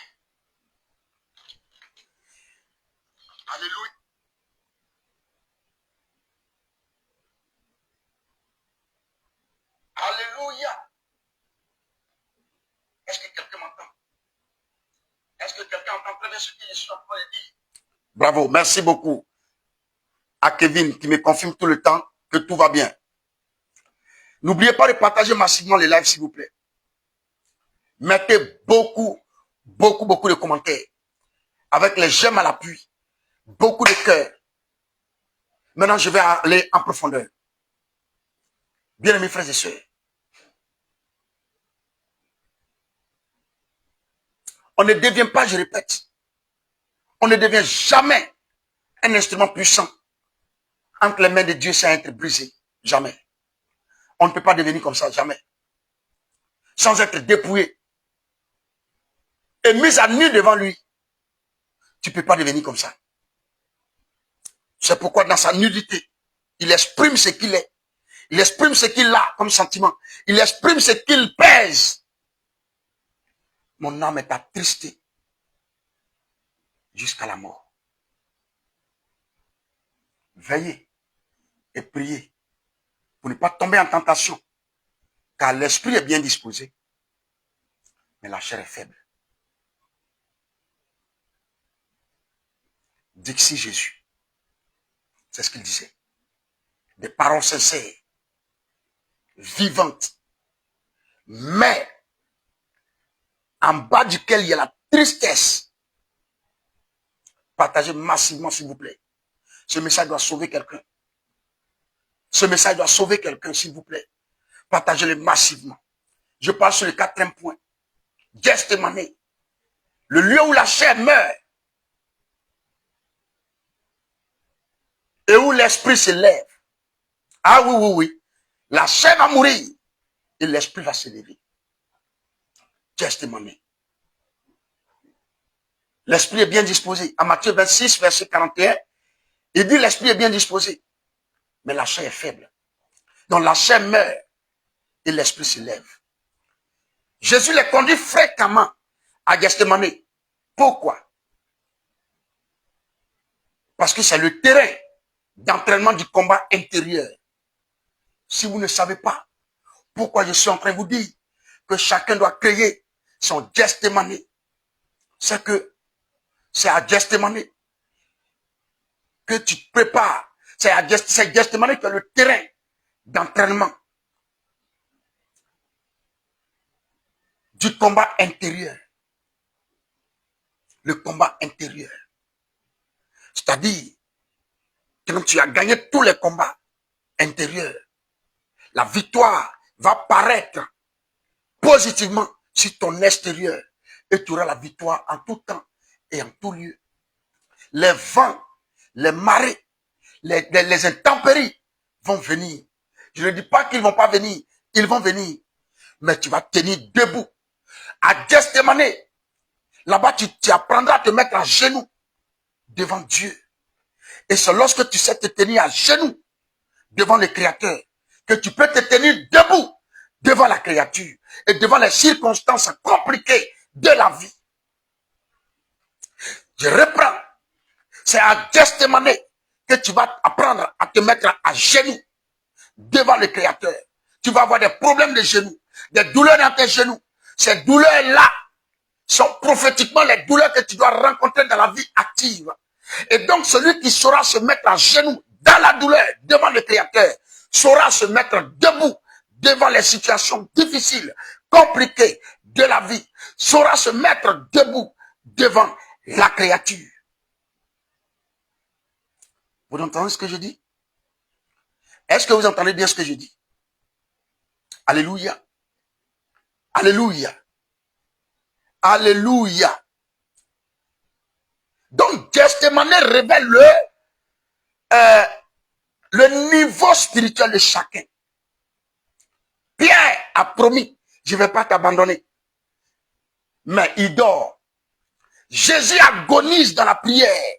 Alléluia. Alléluia. Est-ce que quelqu'un m'entend? Est-ce que quelqu'un entend très bien ce que je suis en train de dire? Bravo, merci beaucoup à Kevin qui me confirme tout le temps que tout va bien. N'oubliez pas de partager massivement les lives, s'il vous plaît. Mettez beaucoup de commentaires. Avec les j'aime à l'appui. Beaucoup de cœurs. Maintenant, je vais aller en profondeur. Bien aimés frères et sœurs. On ne devient pas, je répète, on ne devient jamais Un instrument puissant entre les mains de Dieu sans être brisé. Jamais. On ne peut pas devenir comme ça, jamais. Sans être dépouillé et mis à nu devant lui. Tu ne peux pas devenir comme ça. C'est pourquoi dans sa nudité, il exprime ce qu'il est. Il exprime ce qu'il a comme sentiment. Il exprime ce qu'il pèse. Mon âme est attristée jusqu'à la mort. Veillez et priez pour ne pas tomber en tentation, car l'esprit est bien disposé, mais la chair est faible. Dixit Jésus. C'est ce qu'il disait. Des paroles sincères, vivantes, mais en bas duquel il y a la tristesse. Partagez massivement, s'il vous plaît. Ce message doit sauver quelqu'un. Ce message doit sauver quelqu'un, s'il vous plaît. Partagez-le massivement. Je parle sur le 4e point. Gethsémane. Le lieu où la chair meurt et où l'esprit se lève. Ah oui, oui, oui. La chair va mourir et l'esprit va se lever. Gethsémane. L'esprit est bien disposé. En Matthieu 26, verset 41, il dit l'esprit est bien disposé, mais la chair est faible. Donc la chair meurt et l'esprit se lève. Jésus les conduit fréquemment à Gethsémane. Pourquoi? Parce que c'est le terrain d'entraînement du combat intérieur. Si vous ne savez pas pourquoi je suis en train de vous dire que chacun doit créer son Gethsémane, c'est que c'est à Gethsémane que tu te prépares. C'est Gethsémane qui est le terrain d'entraînement du combat intérieur. Le combat intérieur. C'est-à-dire, quand tu as gagné tous les combats intérieurs, la victoire va paraître positivement sur ton extérieur et tu auras la victoire en tout temps et en tout lieu. Les vents, les marées, les intempéries vont venir. Je ne dis pas qu'ils ne vont pas venir, ils vont venir. Mais tu vas tenir debout. À Gethsémane, là-bas, tu apprendras à te mettre à genoux devant Dieu. Et c'est lorsque tu sais te tenir à genoux devant le Créateur que tu peux te tenir debout devant la créature et devant les circonstances compliquées de la vie. Je reprends. C'est à Gethsémane que tu vas apprendre à te mettre à genoux devant le Créateur. Tu vas avoir des problèmes de genoux, des douleurs dans tes genoux. Ces douleurs-là sont prophétiquement les douleurs que tu dois rencontrer dans la vie active. Et donc, celui qui saura se mettre à genoux dans la douleur devant le Créateur, saura se mettre debout devant les situations difficiles, compliquées de la vie, saura se mettre debout devant la créature. Vous entendez ce que je dis? Est-ce que vous entendez bien ce que je dis? Alléluia. Alléluia. Alléluia. Donc, Gethsémane révèle le niveau spirituel de chacun. Pierre a promis, je ne vais pas t'abandonner. Mais il dort. Jésus agonise dans la prière.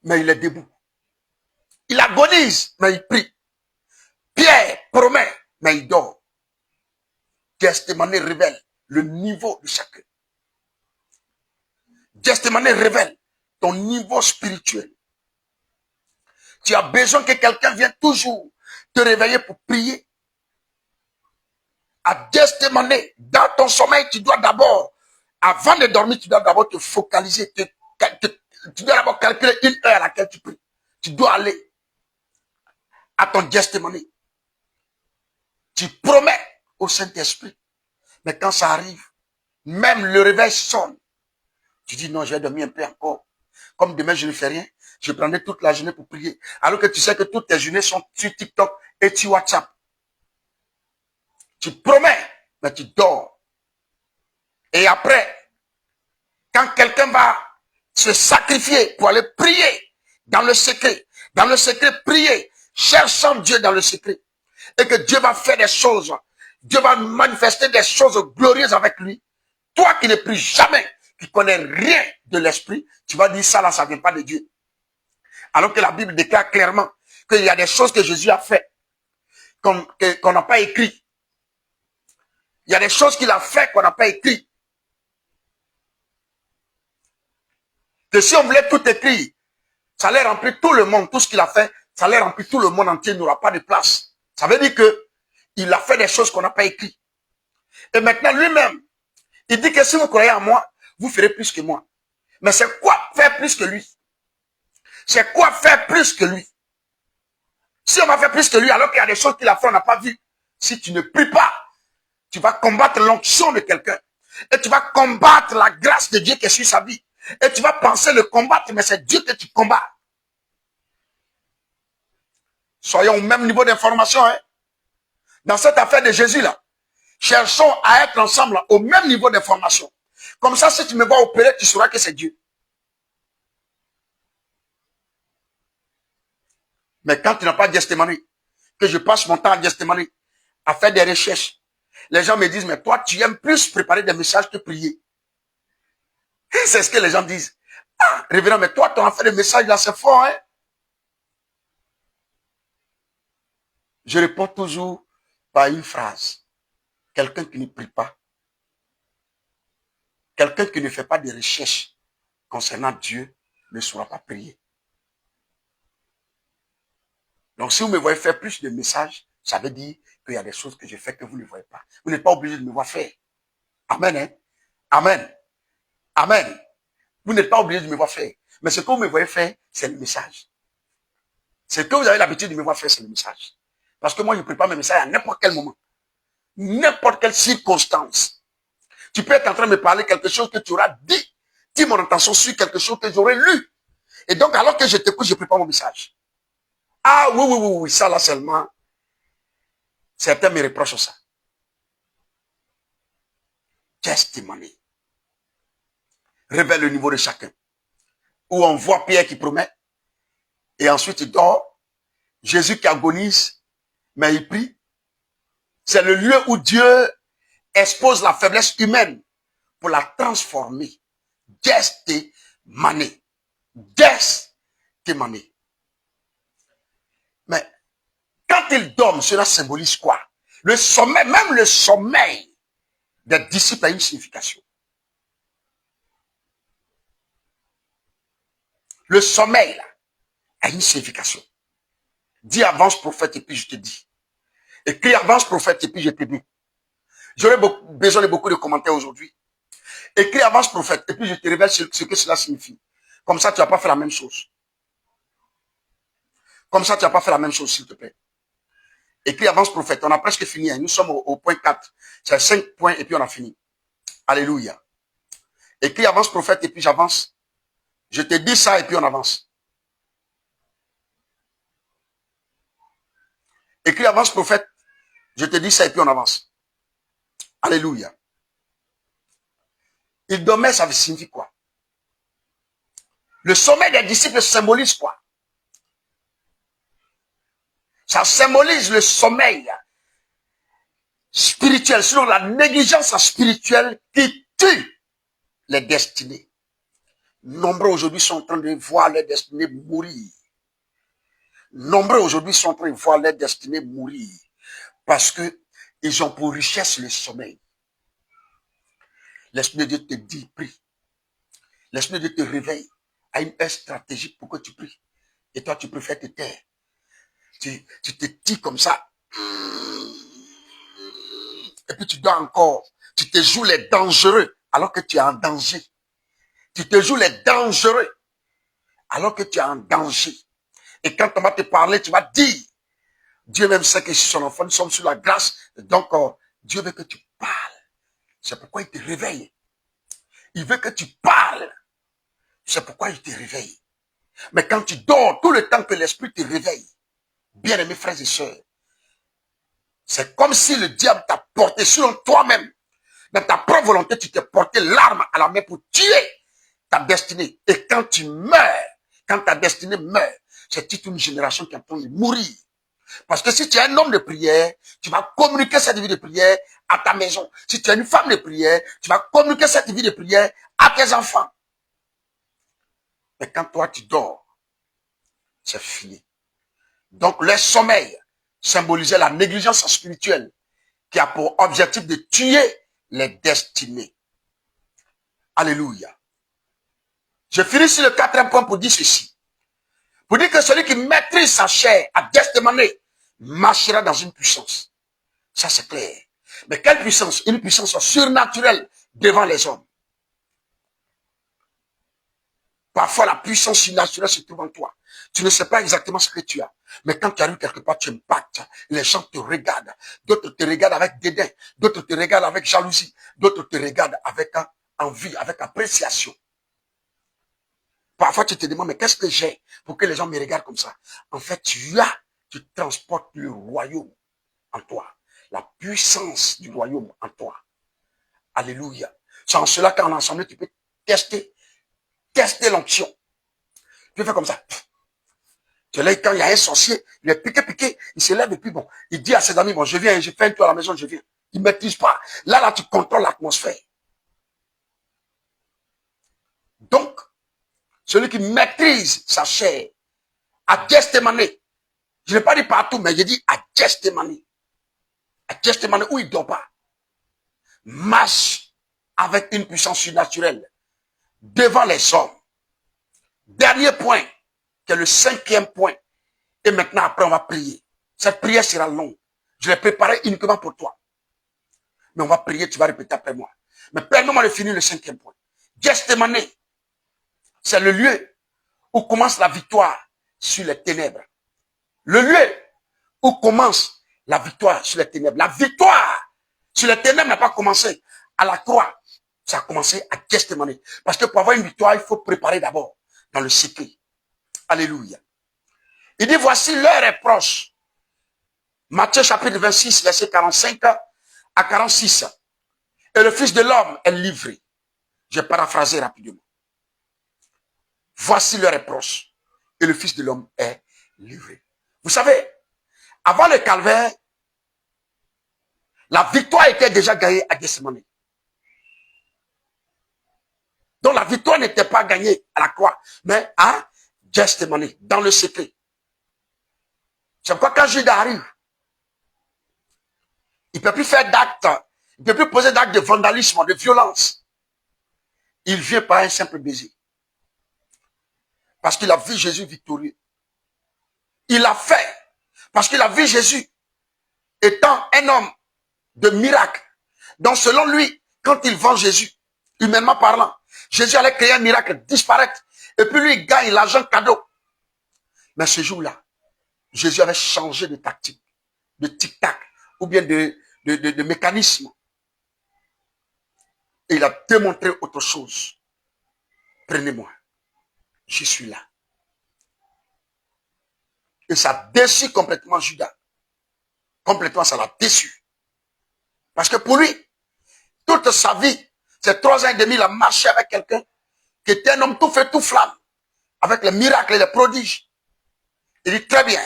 Mais il est debout. Il agonise, mais il prie. Pierre promet, mais il dort. Gethsémane révèle le niveau de chacun. Gethsémane révèle ton niveau spirituel. Tu as besoin que quelqu'un vienne toujours te réveiller pour prier. À Gethsémane, dans ton sommeil, tu dois d'abord, avant de dormir, tu dois d'abord te focaliser. Tu dois d'abord calculer une heure à laquelle tu pries. Tu dois aller à ton Gethsémane. Tu promets au Saint-Esprit. Mais quand ça arrive, même le réveil sonne. Tu dis non, je vais dormir un peu encore. Comme demain, je ne fais rien. Je prendrai toute la journée pour prier. Alors que tu sais que toutes tes journées sont sur TikTok et sur WhatsApp. Tu promets, mais tu dors. Et après, quand quelqu'un va se sacrifier pour aller prier dans le secret. Dans le secret, prier, cherchant Dieu dans le secret. Et que Dieu va faire des choses. Dieu va manifester des choses glorieuses avec lui. Toi qui ne pries jamais, qui connais rien de l'esprit, tu vas dire ça là, ça ne vient pas de Dieu. Alors que la Bible déclare clairement qu'il y a des choses que Jésus a fait, qu'on n'a pas écrit. Il y a des choses qu'il a fait qu'on n'a pas écrit. Que si on voulait tout écrire, ça allait remplir tout le monde, tout ce qu'il a fait, ça allait remplir tout le monde entier, il n'y aura pas de place. Ça veut dire que il a fait des choses qu'on n'a pas écrites. Et maintenant, lui-même, il dit que si vous croyez en moi, vous ferez plus que moi. Mais c'est quoi faire plus que lui? C'est quoi faire plus que lui? Si on va faire plus que lui, alors qu'il y a des choses qu'il a fait, on n'a pas vu. Si tu ne pries pas, tu vas combattre l'onction de quelqu'un. Et tu vas combattre la grâce de Dieu qui est sur sa vie. Et tu vas penser le combattre, mais c'est Dieu que tu combats. Soyons au même niveau d'information. Hein? Dans cette affaire de Jésus là, cherchons à être ensemble au même niveau d'information. Comme ça, si tu me vois opérer, tu sauras que c'est Dieu. Mais quand tu n'as pas de testimony, que je passe mon temps à testimony, à faire des recherches, les gens me disent, mais toi, tu aimes plus préparer des messages que prier. C'est ce que les gens disent. Ah, révérend, mais toi, ton affaire de messages là, c'est fort, hein? Je réponds toujours par une phrase. Quelqu'un qui ne prie pas, quelqu'un qui ne fait pas de recherches concernant Dieu, ne saura pas prier. Donc, si vous me voyez faire plus de messages, ça veut dire qu'il y a des choses que je fais que vous ne voyez pas. Vous n'êtes pas obligé de me voir faire. Amen, hein? Amen. Amen. Vous n'êtes pas obligé de me voir faire. Mais ce que vous me voyez faire, c'est le message. Ce que vous avez l'habitude de me voir faire, c'est le message. Parce que moi, je prépare mes messages à n'importe quel moment. N'importe quelle circonstance. Tu peux être en train de me parler quelque chose que tu auras dit. Dis mon intention sur quelque chose que j'aurais lu. Et donc, alors que je t'écoute, je prépare mon message. Ah oui, ça là seulement. Certains me reprochent ça. Testimony. Révèle le niveau de chacun. Où on voit Pierre qui promet. Et ensuite il dort. Jésus qui agonise. Mais il prie. C'est le lieu où Dieu expose la faiblesse humaine pour la transformer. Testimony. Testimony. Mais quand il dort, cela symbolise quoi? Le sommeil, même le sommeil des disciples a une signification. Le sommeil là, a une signification. Dis avance prophète et puis je te dis. Écris avance prophète et puis je te dis. J'aurais besoin de beaucoup de commentaires aujourd'hui. Écris avance prophète et puis je te révèle ce que cela signifie. Comme ça, tu vas pas faire la même chose. Comme ça, tu vas pas faire la même chose, s'il te plaît. Écris avance prophète. On a presque fini. Hein. Nous sommes au point 4. C'est 5 points et puis on a fini. Alléluia. Écris avance prophète et puis j'avance. Je te dis ça et puis on avance. Écris avance prophète. Je te dis ça et puis on avance. Alléluia. Il dormait, ça signifie quoi? Le sommeil des disciples symbolise quoi? Ça symbolise le sommeil spirituel, sinon la négligence spirituelle qui tue les destinées. Nombreux aujourd'hui sont en train de voir leur destinée mourir. Nombreux aujourd'hui sont en train de voir leur destinée mourir parce que ils ont pour richesse le sommeil. L'Esprit de Dieu te dit, prie. L'Esprit de Dieu te réveille à une heure stratégique pour que tu pries. Et toi, tu préfères te taire. Tu te dis comme ça. Et puis tu dors encore. Tu te joues les dangereux alors que tu es en danger. Tu te joues les dangereux alors que tu es en danger. Et quand on va te parler, tu vas dire, Dieu même sait que si son enfant, nous sommes sous la grâce. Donc, Dieu veut que tu parles. C'est pourquoi il te réveille. Il veut que tu parles. C'est pourquoi il te réveille. Mais quand tu dors, tout le temps que l'esprit te réveille, bien-aimés frères et sœurs, c'est comme si le diable t'a porté selon toi-même. Dans ta propre volonté, tu t'es porté l'arme à la main pour tuer ta destinée. Et quand tu meurs, quand ta destinée meurt, c'est toute une génération qui est en train de mourir. Parce que si tu es un homme de prière, tu vas communiquer cette vie de prière à ta maison. Si tu es une femme de prière, tu vas communiquer cette vie de prière à tes enfants. Mais quand toi tu dors, c'est fini. Donc le sommeil symbolisait la négligence spirituelle qui a pour objectif de tuer les destinées. Alléluia. Je finis sur le 4e point pour dire ceci. Pour dire que celui qui maîtrise sa chair à destemandé marchera dans une puissance. Ça c'est clair. Mais quelle puissance? Une puissance surnaturelle devant les hommes. Parfois la puissance surnaturelle se trouve en toi. Tu ne sais pas exactement ce que tu as. Mais quand tu arrives quelque part, tu impactes. Les gens te regardent. D'autres te regardent avec dédain. D'autres te regardent avec jalousie. D'autres te regardent avec envie, avec appréciation. Parfois, tu te demandes, mais qu'est-ce que j'ai pour que les gens me regardent comme ça? En fait, tu transportes le royaume en toi. La puissance du royaume en toi. Alléluia. C'est en cela qu'en ensemble, tu peux tester l'onction. Tu fais comme ça. Tu là, quand il y a un sorcier, il est piqué, il se lève et puis bon, il dit à ses amis, bon, je viens, je fais un tour à la maison, je viens. Il ne maîtrise pas. Là, tu contrôles l'atmosphère. Donc, celui qui maîtrise sa chair, à Gethsémani, je n'ai pas dit partout, mais j'ai dit à Gethsémani. À Gethsémani, où il ne dort pas. Marche avec une puissance surnaturelle devant les hommes. Dernier point, qui est le 5e point. Et maintenant, après, on va prier. Cette prière sera longue. Je l'ai préparée uniquement pour toi. Mais on va prier, tu vas répéter après moi. Mais permets-moi de finir le 5e point. Gethsémani, c'est le lieu où commence la victoire sur les ténèbres. Le lieu où commence la victoire sur les ténèbres. La victoire sur les ténèbres n'a pas commencé à la croix. Ça a commencé à Gethsémani. Parce que pour avoir une victoire, il faut préparer d'abord dans le secret. Alléluia. Il dit, voici l'heure est proche. Matthieu chapitre 26, verset 45 à 46. Et le Fils de l'homme est livré. Je vais paraphraser rapidement. Voici l'heure est proche. Et le Fils de l'homme est livré. Vous savez, avant le calvaire, la victoire était déjà gagnée à Gethsémani. Donc la victoire n'était pas gagnée à la croix, mais à Gethsémani, dans le secret. C'est pourquoi quand Judas arrive, il ne peut plus faire d'actes, il ne peut plus poser d'actes de vandalisme, de violence. Il vient par un simple baiser. Parce qu'il a vu Jésus victorieux. Il l'a fait parce qu'il a vu Jésus étant un homme de miracle. Donc selon lui, quand il vend Jésus, humainement parlant, Jésus allait créer un miracle, disparaître. Et puis lui, il gagne l'argent cadeau. Mais ce jour-là, Jésus avait changé de tactique, de tic-tac, ou bien de mécanisme. Et il a démontré autre chose. Prenez-moi. Je suis là. Et ça a déçu complètement Judas. Complètement, ça l'a déçu. Parce que pour lui, toute sa vie, ces 3 ans et demi, il a marché avec quelqu'un qui était un homme tout fait, tout flamme, avec les miracles et les prodiges. Il dit très bien.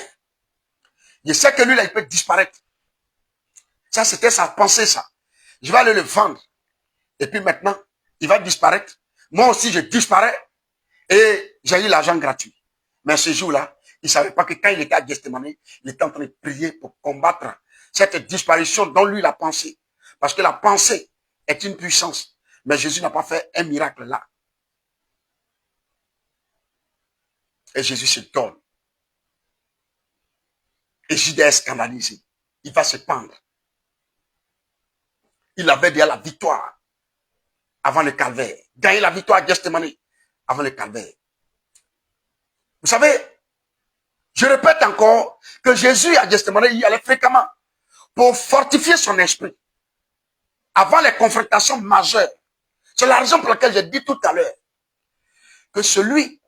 Je sais que lui, là, il peut disparaître. Ça, c'était sa pensée, ça. Je vais aller le vendre. Et puis maintenant, il va disparaître. Moi aussi, je disparais. Et j'ai eu l'argent gratuit. Mais ce jour-là, il ne savait pas que quand il était à Gethsémani, il était en train de prier pour combattre cette disparition dont lui, il a pensé. Parce que la pensée est une puissance. Mais Jésus n'a pas fait un miracle là. Et Jésus se donne. Et Judas est scandalisé. Il va se pendre. Il avait déjà la victoire avant le calvaire. Gagner la victoire à Gethsémani avant le calvaire. Vous savez, je répète encore que Jésus à Gethsémani y allait fréquemment pour fortifier son esprit avant les confrontations majeures. C'est la raison pour laquelle j'ai dit tout à l'heure que celui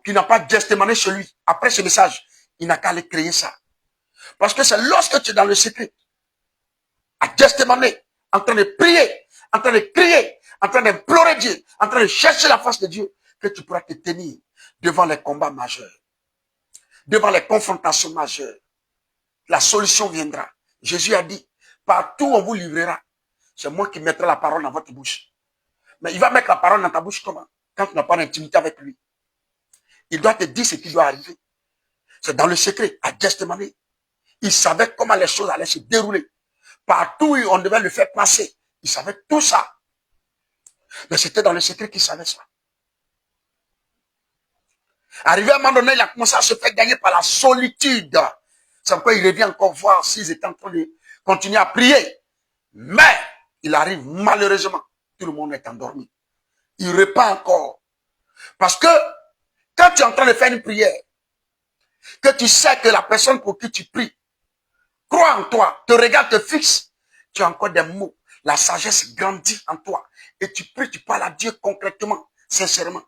qui n'a pas Gethsémani chez lui, après ce message, il n'a qu'à aller créer ça. Parce que c'est lorsque tu es dans le secret, à Gethsémani, en train de prier, en train de crier, en train d'implorer Dieu, en train de chercher la face de Dieu, que tu pourras te tenir devant les combats majeurs, devant les confrontations majeures. La solution viendra. Jésus a dit, partout où on vous livrera, c'est moi qui mettrai la parole dans votre bouche. Mais il va mettre la parole dans ta bouche comment? Quand tu n'as pas d'intimité avec lui. Il doit te dire ce qui doit arriver. C'est dans le secret, à Gethsemane. Il savait comment les choses allaient se dérouler. Partout où on devait le faire passer. Il savait tout ça. Mais c'était dans le secret qu'il savait ça. Arrivé à un moment donné, il a commencé à se faire gagner par la solitude. C'est pourquoi il revient encore voir s'ils étaient en train de continuer à prier. Mais il arrive malheureusement. Tout le monde est endormi. Il repart encore. Parce que quand tu es en train de faire une prière, que tu sais que la personne pour qui tu pries croit en toi, te regarde, te fixe, tu as encore des mots. La sagesse grandit en toi. Et tu pries, tu parles à Dieu concrètement, sincèrement.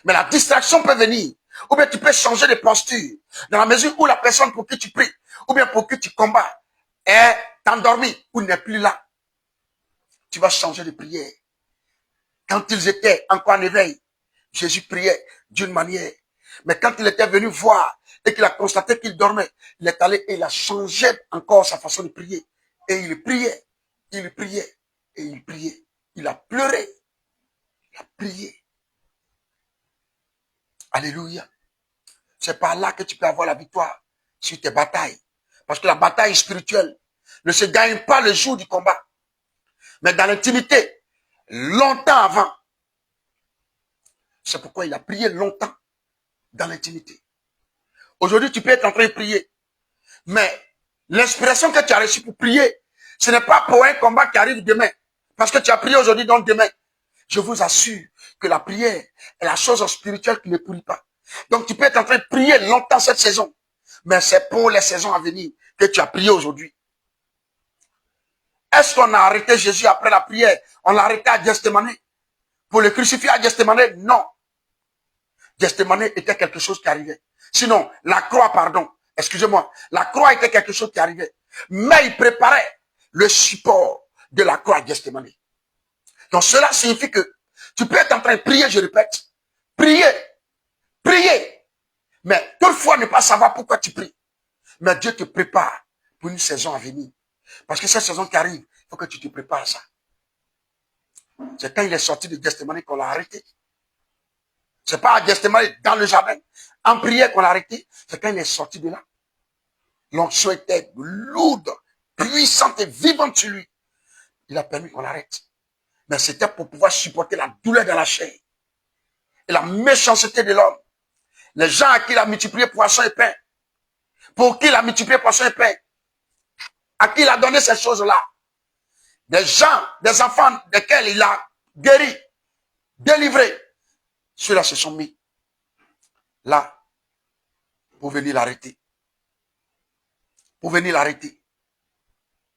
Mais la distraction peut venir. Ou bien tu peux changer de posture. Dans la mesure où la personne pour qui tu pries, ou bien pour qui tu combats, est endormie ou n'est plus là. Tu vas changer de prière. Quand ils étaient encore en éveil, Jésus priait d'une manière. Mais quand il était venu voir et qu'il a constaté qu'il dormait, il est allé et il a changé encore sa façon de prier. Et il priait, et il priait. Il a pleuré, il a prié. Alléluia. C'est par là que tu peux avoir la victoire sur tes batailles. Parce que la bataille spirituelle ne se gagne pas le jour du combat. Mais dans l'intimité, longtemps avant. C'est pourquoi il a prié longtemps dans l'intimité. Aujourd'hui, tu peux être en train de prier. Mais l'inspiration que tu as reçue pour prier, ce n'est pas pour un combat qui arrive demain. Parce que tu as prié aujourd'hui, donc demain. Je vous assure que la prière est la chose spirituelle qui ne pourrit pas. Donc tu peux être en train de prier longtemps cette saison. Mais c'est pour les saisons à venir que tu as prié aujourd'hui. Est-ce qu'on a arrêté Jésus après la prière? On l'a arrêté à Gethsemane? Pour le crucifier à Gethsemane? Non. Gethsemane était quelque chose qui arrivait. Sinon, la croix, pardon, excusez-moi, la croix était quelque chose qui arrivait. Mais il préparait le support de la croix à Gethsemane. Donc cela signifie que tu peux être en train de prier, je répète, prier, mais toutefois ne pas savoir pourquoi tu pries. Mais Dieu te prépare pour une saison à venir. Parce que cette saison qui arrive, il faut que tu te prépares à ça. C'est quand il est sorti de Gethsemane qu'on l'a arrêté. C'est pas à Gethsemane, dans le jardin, en prière qu'on l'a arrêté. C'est quand il est sorti de là. L'onction était lourde, puissante et vivante sur lui. Il a permis qu'on l'arrête. Mais c'était pour pouvoir supporter la douleur de la chair et la méchanceté de l'homme. Les gens à qui il a multiplié poisson et pain, pour qui il a multiplié poisson et pain, à qui il a donné ces choses-là, des gens, des enfants desquels il a guéri, délivré, ceux-là se sont mis là pour venir l'arrêter. Pour venir l'arrêter.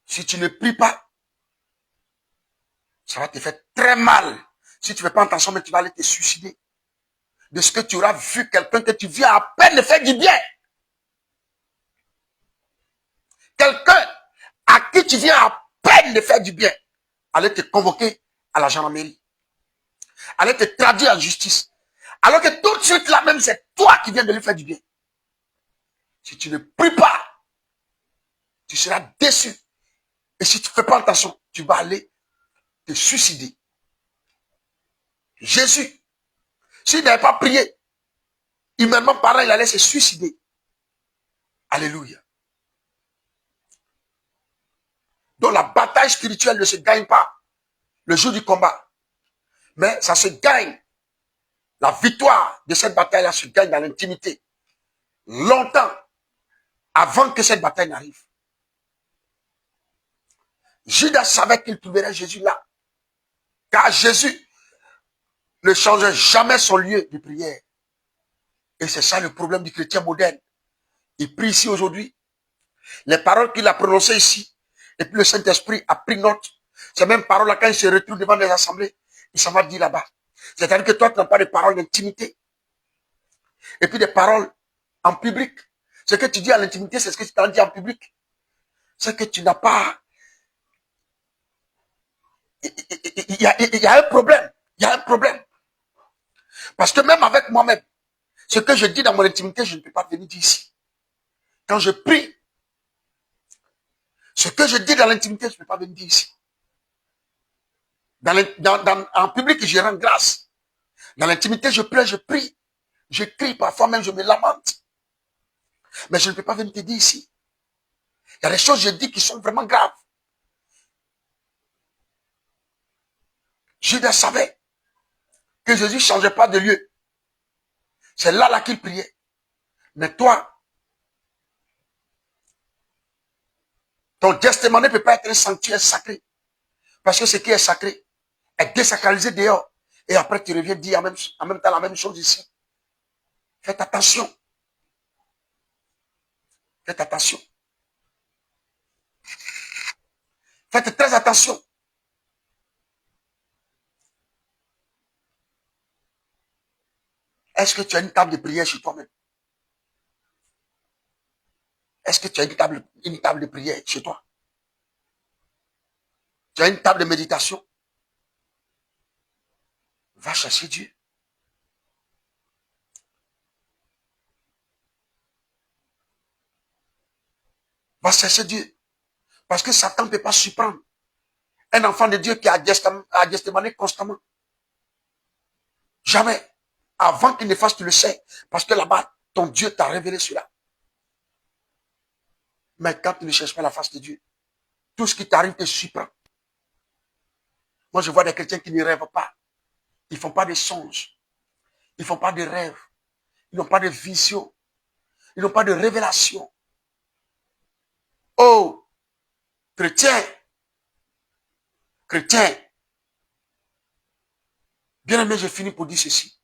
Si tu ne pries pas, ça va te faire très mal. Si tu ne fais pas attention, mais tu vas aller te suicider. De ce que tu auras vu quelqu'un que tu viens à peine de faire du bien. Quelqu'un à qui tu viens à peine de faire du bien. Aller te convoquer à la gendarmerie. Aller te traduire en justice. Alors que tout de suite là même, c'est toi qui viens de lui faire du bien. Si tu ne pries pas, tu seras déçu. Et si tu ne fais pas attention, tu vas aller te suicider. Jésus, s'il n'avait pas prié, humainement parlant, il allait se suicider. Alléluia. Donc la bataille spirituelle ne se gagne pas le jour du combat. Mais ça se gagne. La victoire de cette bataille-là se gagne dans l'intimité. Longtemps avant que cette bataille n'arrive. Judas savait qu'il trouverait Jésus là. Car Jésus ne changeait jamais son lieu de prière. Et c'est ça le problème du chrétien moderne. Il prie ici aujourd'hui. Les paroles qu'il a prononcées ici, et puis le Saint-Esprit a pris note. Ces mêmes paroles-là, quand il se retrouve devant des assemblées, il s'en va dire là-bas. C'est-à-dire que toi, tu n'as pas de paroles d'intimité. Et puis des paroles en public. Ce que tu dis à l'intimité, c'est ce que tu t'en dis en public. C'est que tu n'as pas il y a un problème. Il y a un problème. Parce que même avec moi-même, ce que je dis dans mon intimité, je ne peux pas venir dire ici. Quand je prie, ce que je dis dans l'intimité, je ne peux pas venir dire ici. En public, je rends grâce. Dans l'intimité, je pleure, je prie. Je crie, parfois même je me lamente. Mais je ne peux pas venir te dire ici. Il y a des choses que je dis qui sont vraiment graves. Judas savait que Jésus ne changeait pas de lieu. C'est là qu'il priait. Mais toi, ton testament ne peut pas être un sanctuaire sacré. Parce que ce qui est sacré est désacralisé dehors. Et après, tu reviens dire en même temps la même chose ici. Faites attention. Faites attention. Faites très attention. Est-ce que tu as une table de prière chez toi-même? Est-ce que tu as une table de prière chez toi? Tu as une table de méditation? Va chercher Dieu. Va chercher Dieu. Parce que Satan ne peut pas surprendre un enfant de Dieu qui a gestemané constamment. Jamais. Avant qu'il ne fasse, tu le sais. Parce que là-bas, ton Dieu t'a révélé cela. Mais quand tu ne cherches pas la face de Dieu, tout ce qui t'arrive te surprend. Moi, je vois des chrétiens qui ne rêvent pas. Ils ne font pas de songes. Ils ne font pas de rêves. Ils n'ont pas de vision. Ils n'ont pas de révélation. Oh, chrétien, chrétien. Bien aimé, je finis pour dire ceci.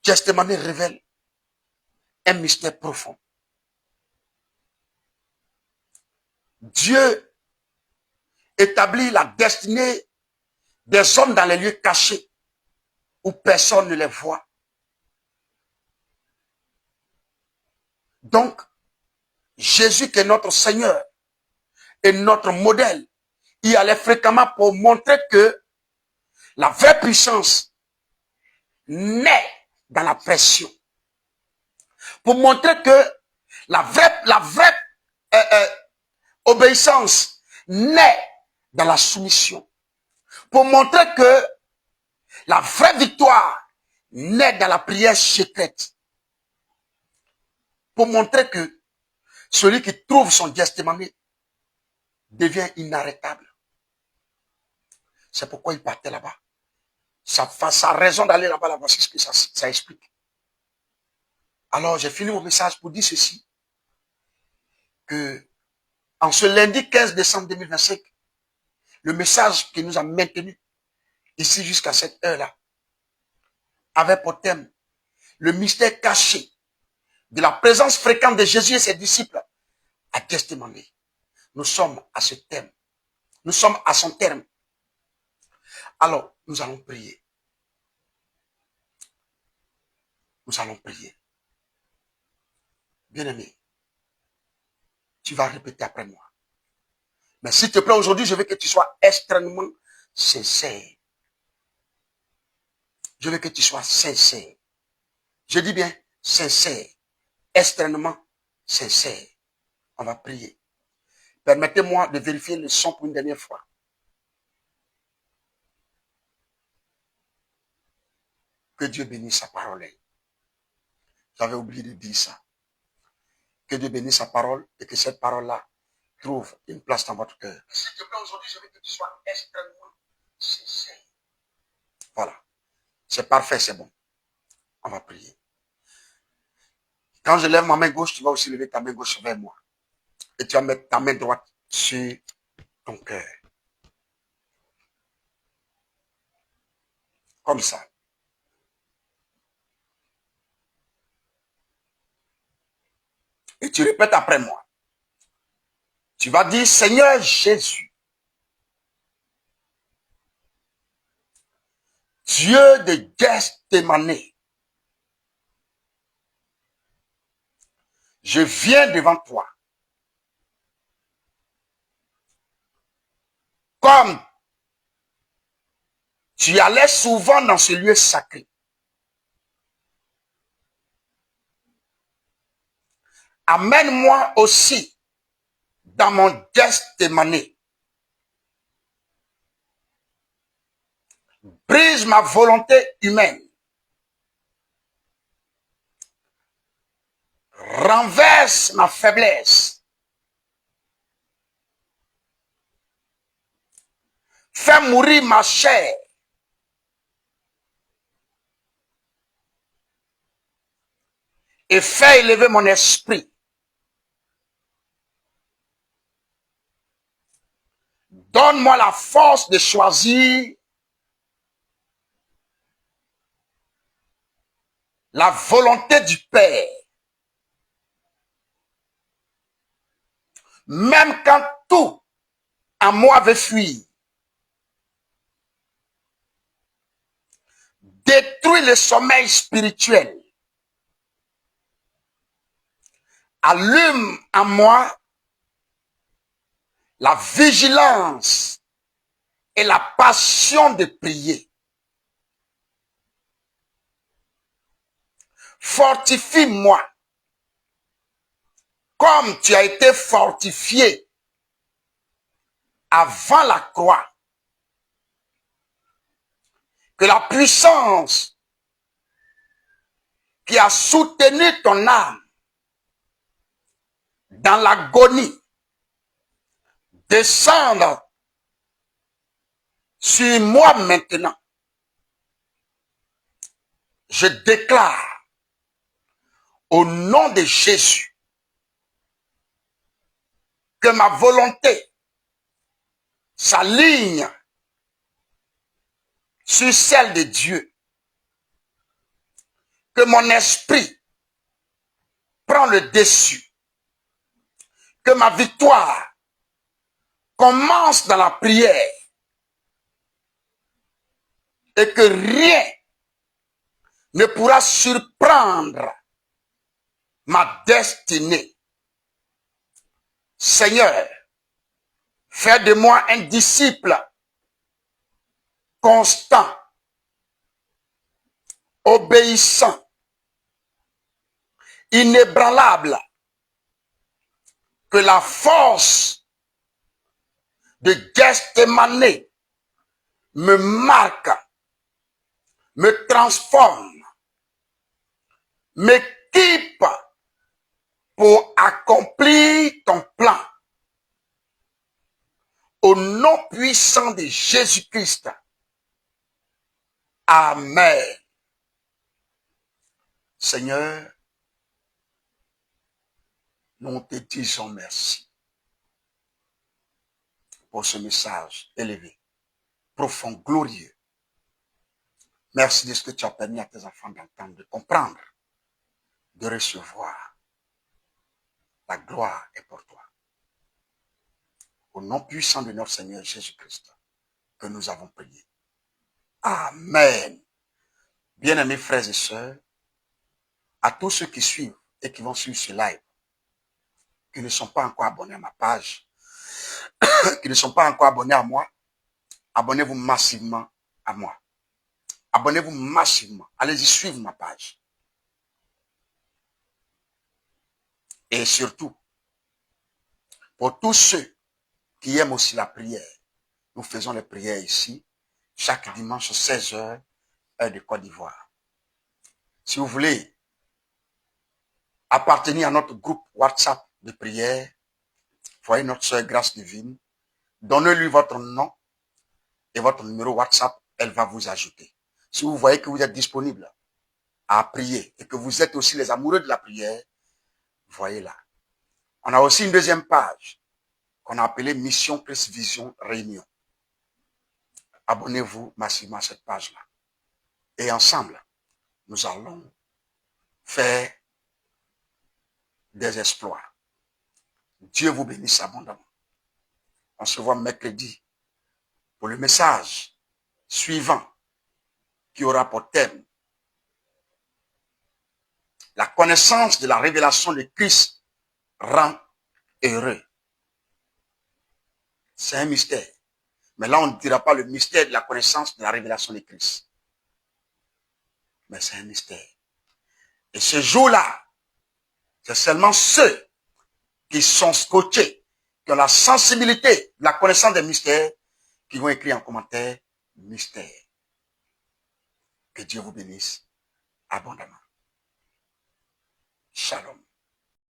Gethsémani révèle un mystère profond. Dieu établit la destinée des hommes dans les lieux cachés où personne ne les voit. Donc, Jésus qui est notre Seigneur et notre modèle, il allait fréquemment pour montrer que la vraie puissance naît dans la pression. Pour montrer que la vraie obéissance naît dans la soumission. Pour montrer que la vraie victoire naît dans la prière secrète. Pour montrer que celui qui trouve son Gethsémani devient inarrêtable. C'est pourquoi il partait là-bas. Sa raison d'aller là-bas, voici ce que ça explique. Alors, j'ai fini mon message pour dire ceci, que en ce lundi 15 décembre 2025, le message qui nous a maintenus ici jusqu'à cette heure-là avait pour thème le mystère caché de la présence fréquente de Jésus et ses disciples à Gethsémani. Nous sommes à ce thème. Nous sommes à son terme. Alors, nous allons prier. Nous allons prier. Bien-aimé, tu vas répéter après moi. Mais s'il te plaît, aujourd'hui, je veux que tu sois extrêmement sincère. Je veux que tu sois sincère. Je dis bien sincère. Extrêmement sincère. On va prier. Permettez-moi de vérifier le son pour une dernière fois. Que Dieu bénisse sa parole. J'avais oublié de dire ça. Que Dieu bénisse sa parole et que cette parole-là trouve une place dans votre cœur. S'il te plaît, aujourd'hui, je veux que tu sois extrêmement sincère. Voilà. C'est parfait, c'est bon. On va prier. Quand je lève ma main gauche, tu vas aussi lever ta main gauche vers moi. Et tu vas mettre ta main droite sur ton cœur. Comme ça. Et tu répètes après moi. Tu vas dire, Seigneur Jésus, Dieu de Gethsémani, je viens devant toi. Comme tu allais souvent dans ce lieu sacré, amène-moi aussi dans mon Gethsémane. Brise ma volonté humaine. Renverse ma faiblesse. Fais mourir ma chair. Et fais élever mon esprit. Donne-moi la force de choisir la volonté du Père. Même quand tout en moi veut fuir. Détruis le sommeil spirituel. Allume en moi la vigilance et la passion de prier. Fortifie-moi comme tu as été fortifié avant la croix. Que la puissance qui a soutenu ton âme dans l'agonie descende sur moi maintenant. Je déclare au nom de Jésus que ma volonté s'aligne sur celle de Dieu. Que mon esprit prend le dessus. Que ma victoire commence dans la prière. Et que rien ne pourra surprendre ma destinée. Seigneur, fais de moi un disciple constant, obéissant, inébranlable, que la force de Gethsémane me marque, me transforme, m'équipe pour accomplir ton plan. Au nom puissant de Jésus-Christ. Amen. Seigneur, nous te disons merci pour ce message élevé, profond, glorieux. Merci de ce que tu as permis à tes enfants d'entendre, de comprendre, de recevoir. La gloire est pour toi. Au nom puissant de notre Seigneur Jésus-Christ, que nous avons prié. Amen. Bien-aimés frères et sœurs, à tous ceux qui suivent et qui vont suivre ce live, qui ne sont pas encore abonnés à ma page, qui ne sont pas encore abonnés à moi, abonnez-vous massivement à moi. Abonnez-vous massivement. Allez-y suivre ma page. Et surtout, pour tous ceux qui aiment aussi la prière, nous faisons les prières ici, chaque dimanche 16h, heure de Côte d'Ivoire. Si vous voulez appartenir à notre groupe WhatsApp de prière, voyez notre sœur Grâce Divine, donnez-lui votre nom et votre numéro WhatsApp, elle va vous ajouter. Si vous voyez que vous êtes disponible à prier et que vous êtes aussi les amoureux de la prière, voyez là. On a aussi une deuxième page qu'on a appelée Mission Christ Vision Réunion. Abonnez-vous massivement à cette page-là. Et ensemble, nous allons faire des exploits. Dieu vous bénisse abondamment. On se voit mercredi pour le message suivant qui aura pour thème la connaissance de la révélation de Christ rend heureux. C'est un mystère. Mais là, on ne dira pas le mystère de la connaissance de la révélation de Christ. Mais c'est un mystère. Et ce jour-là, c'est seulement ceux qui sont scotchés, qui ont la sensibilité de la connaissance des mystères, qui vont écrire en commentaire mystère. Que Dieu vous bénisse abondamment. Shalom.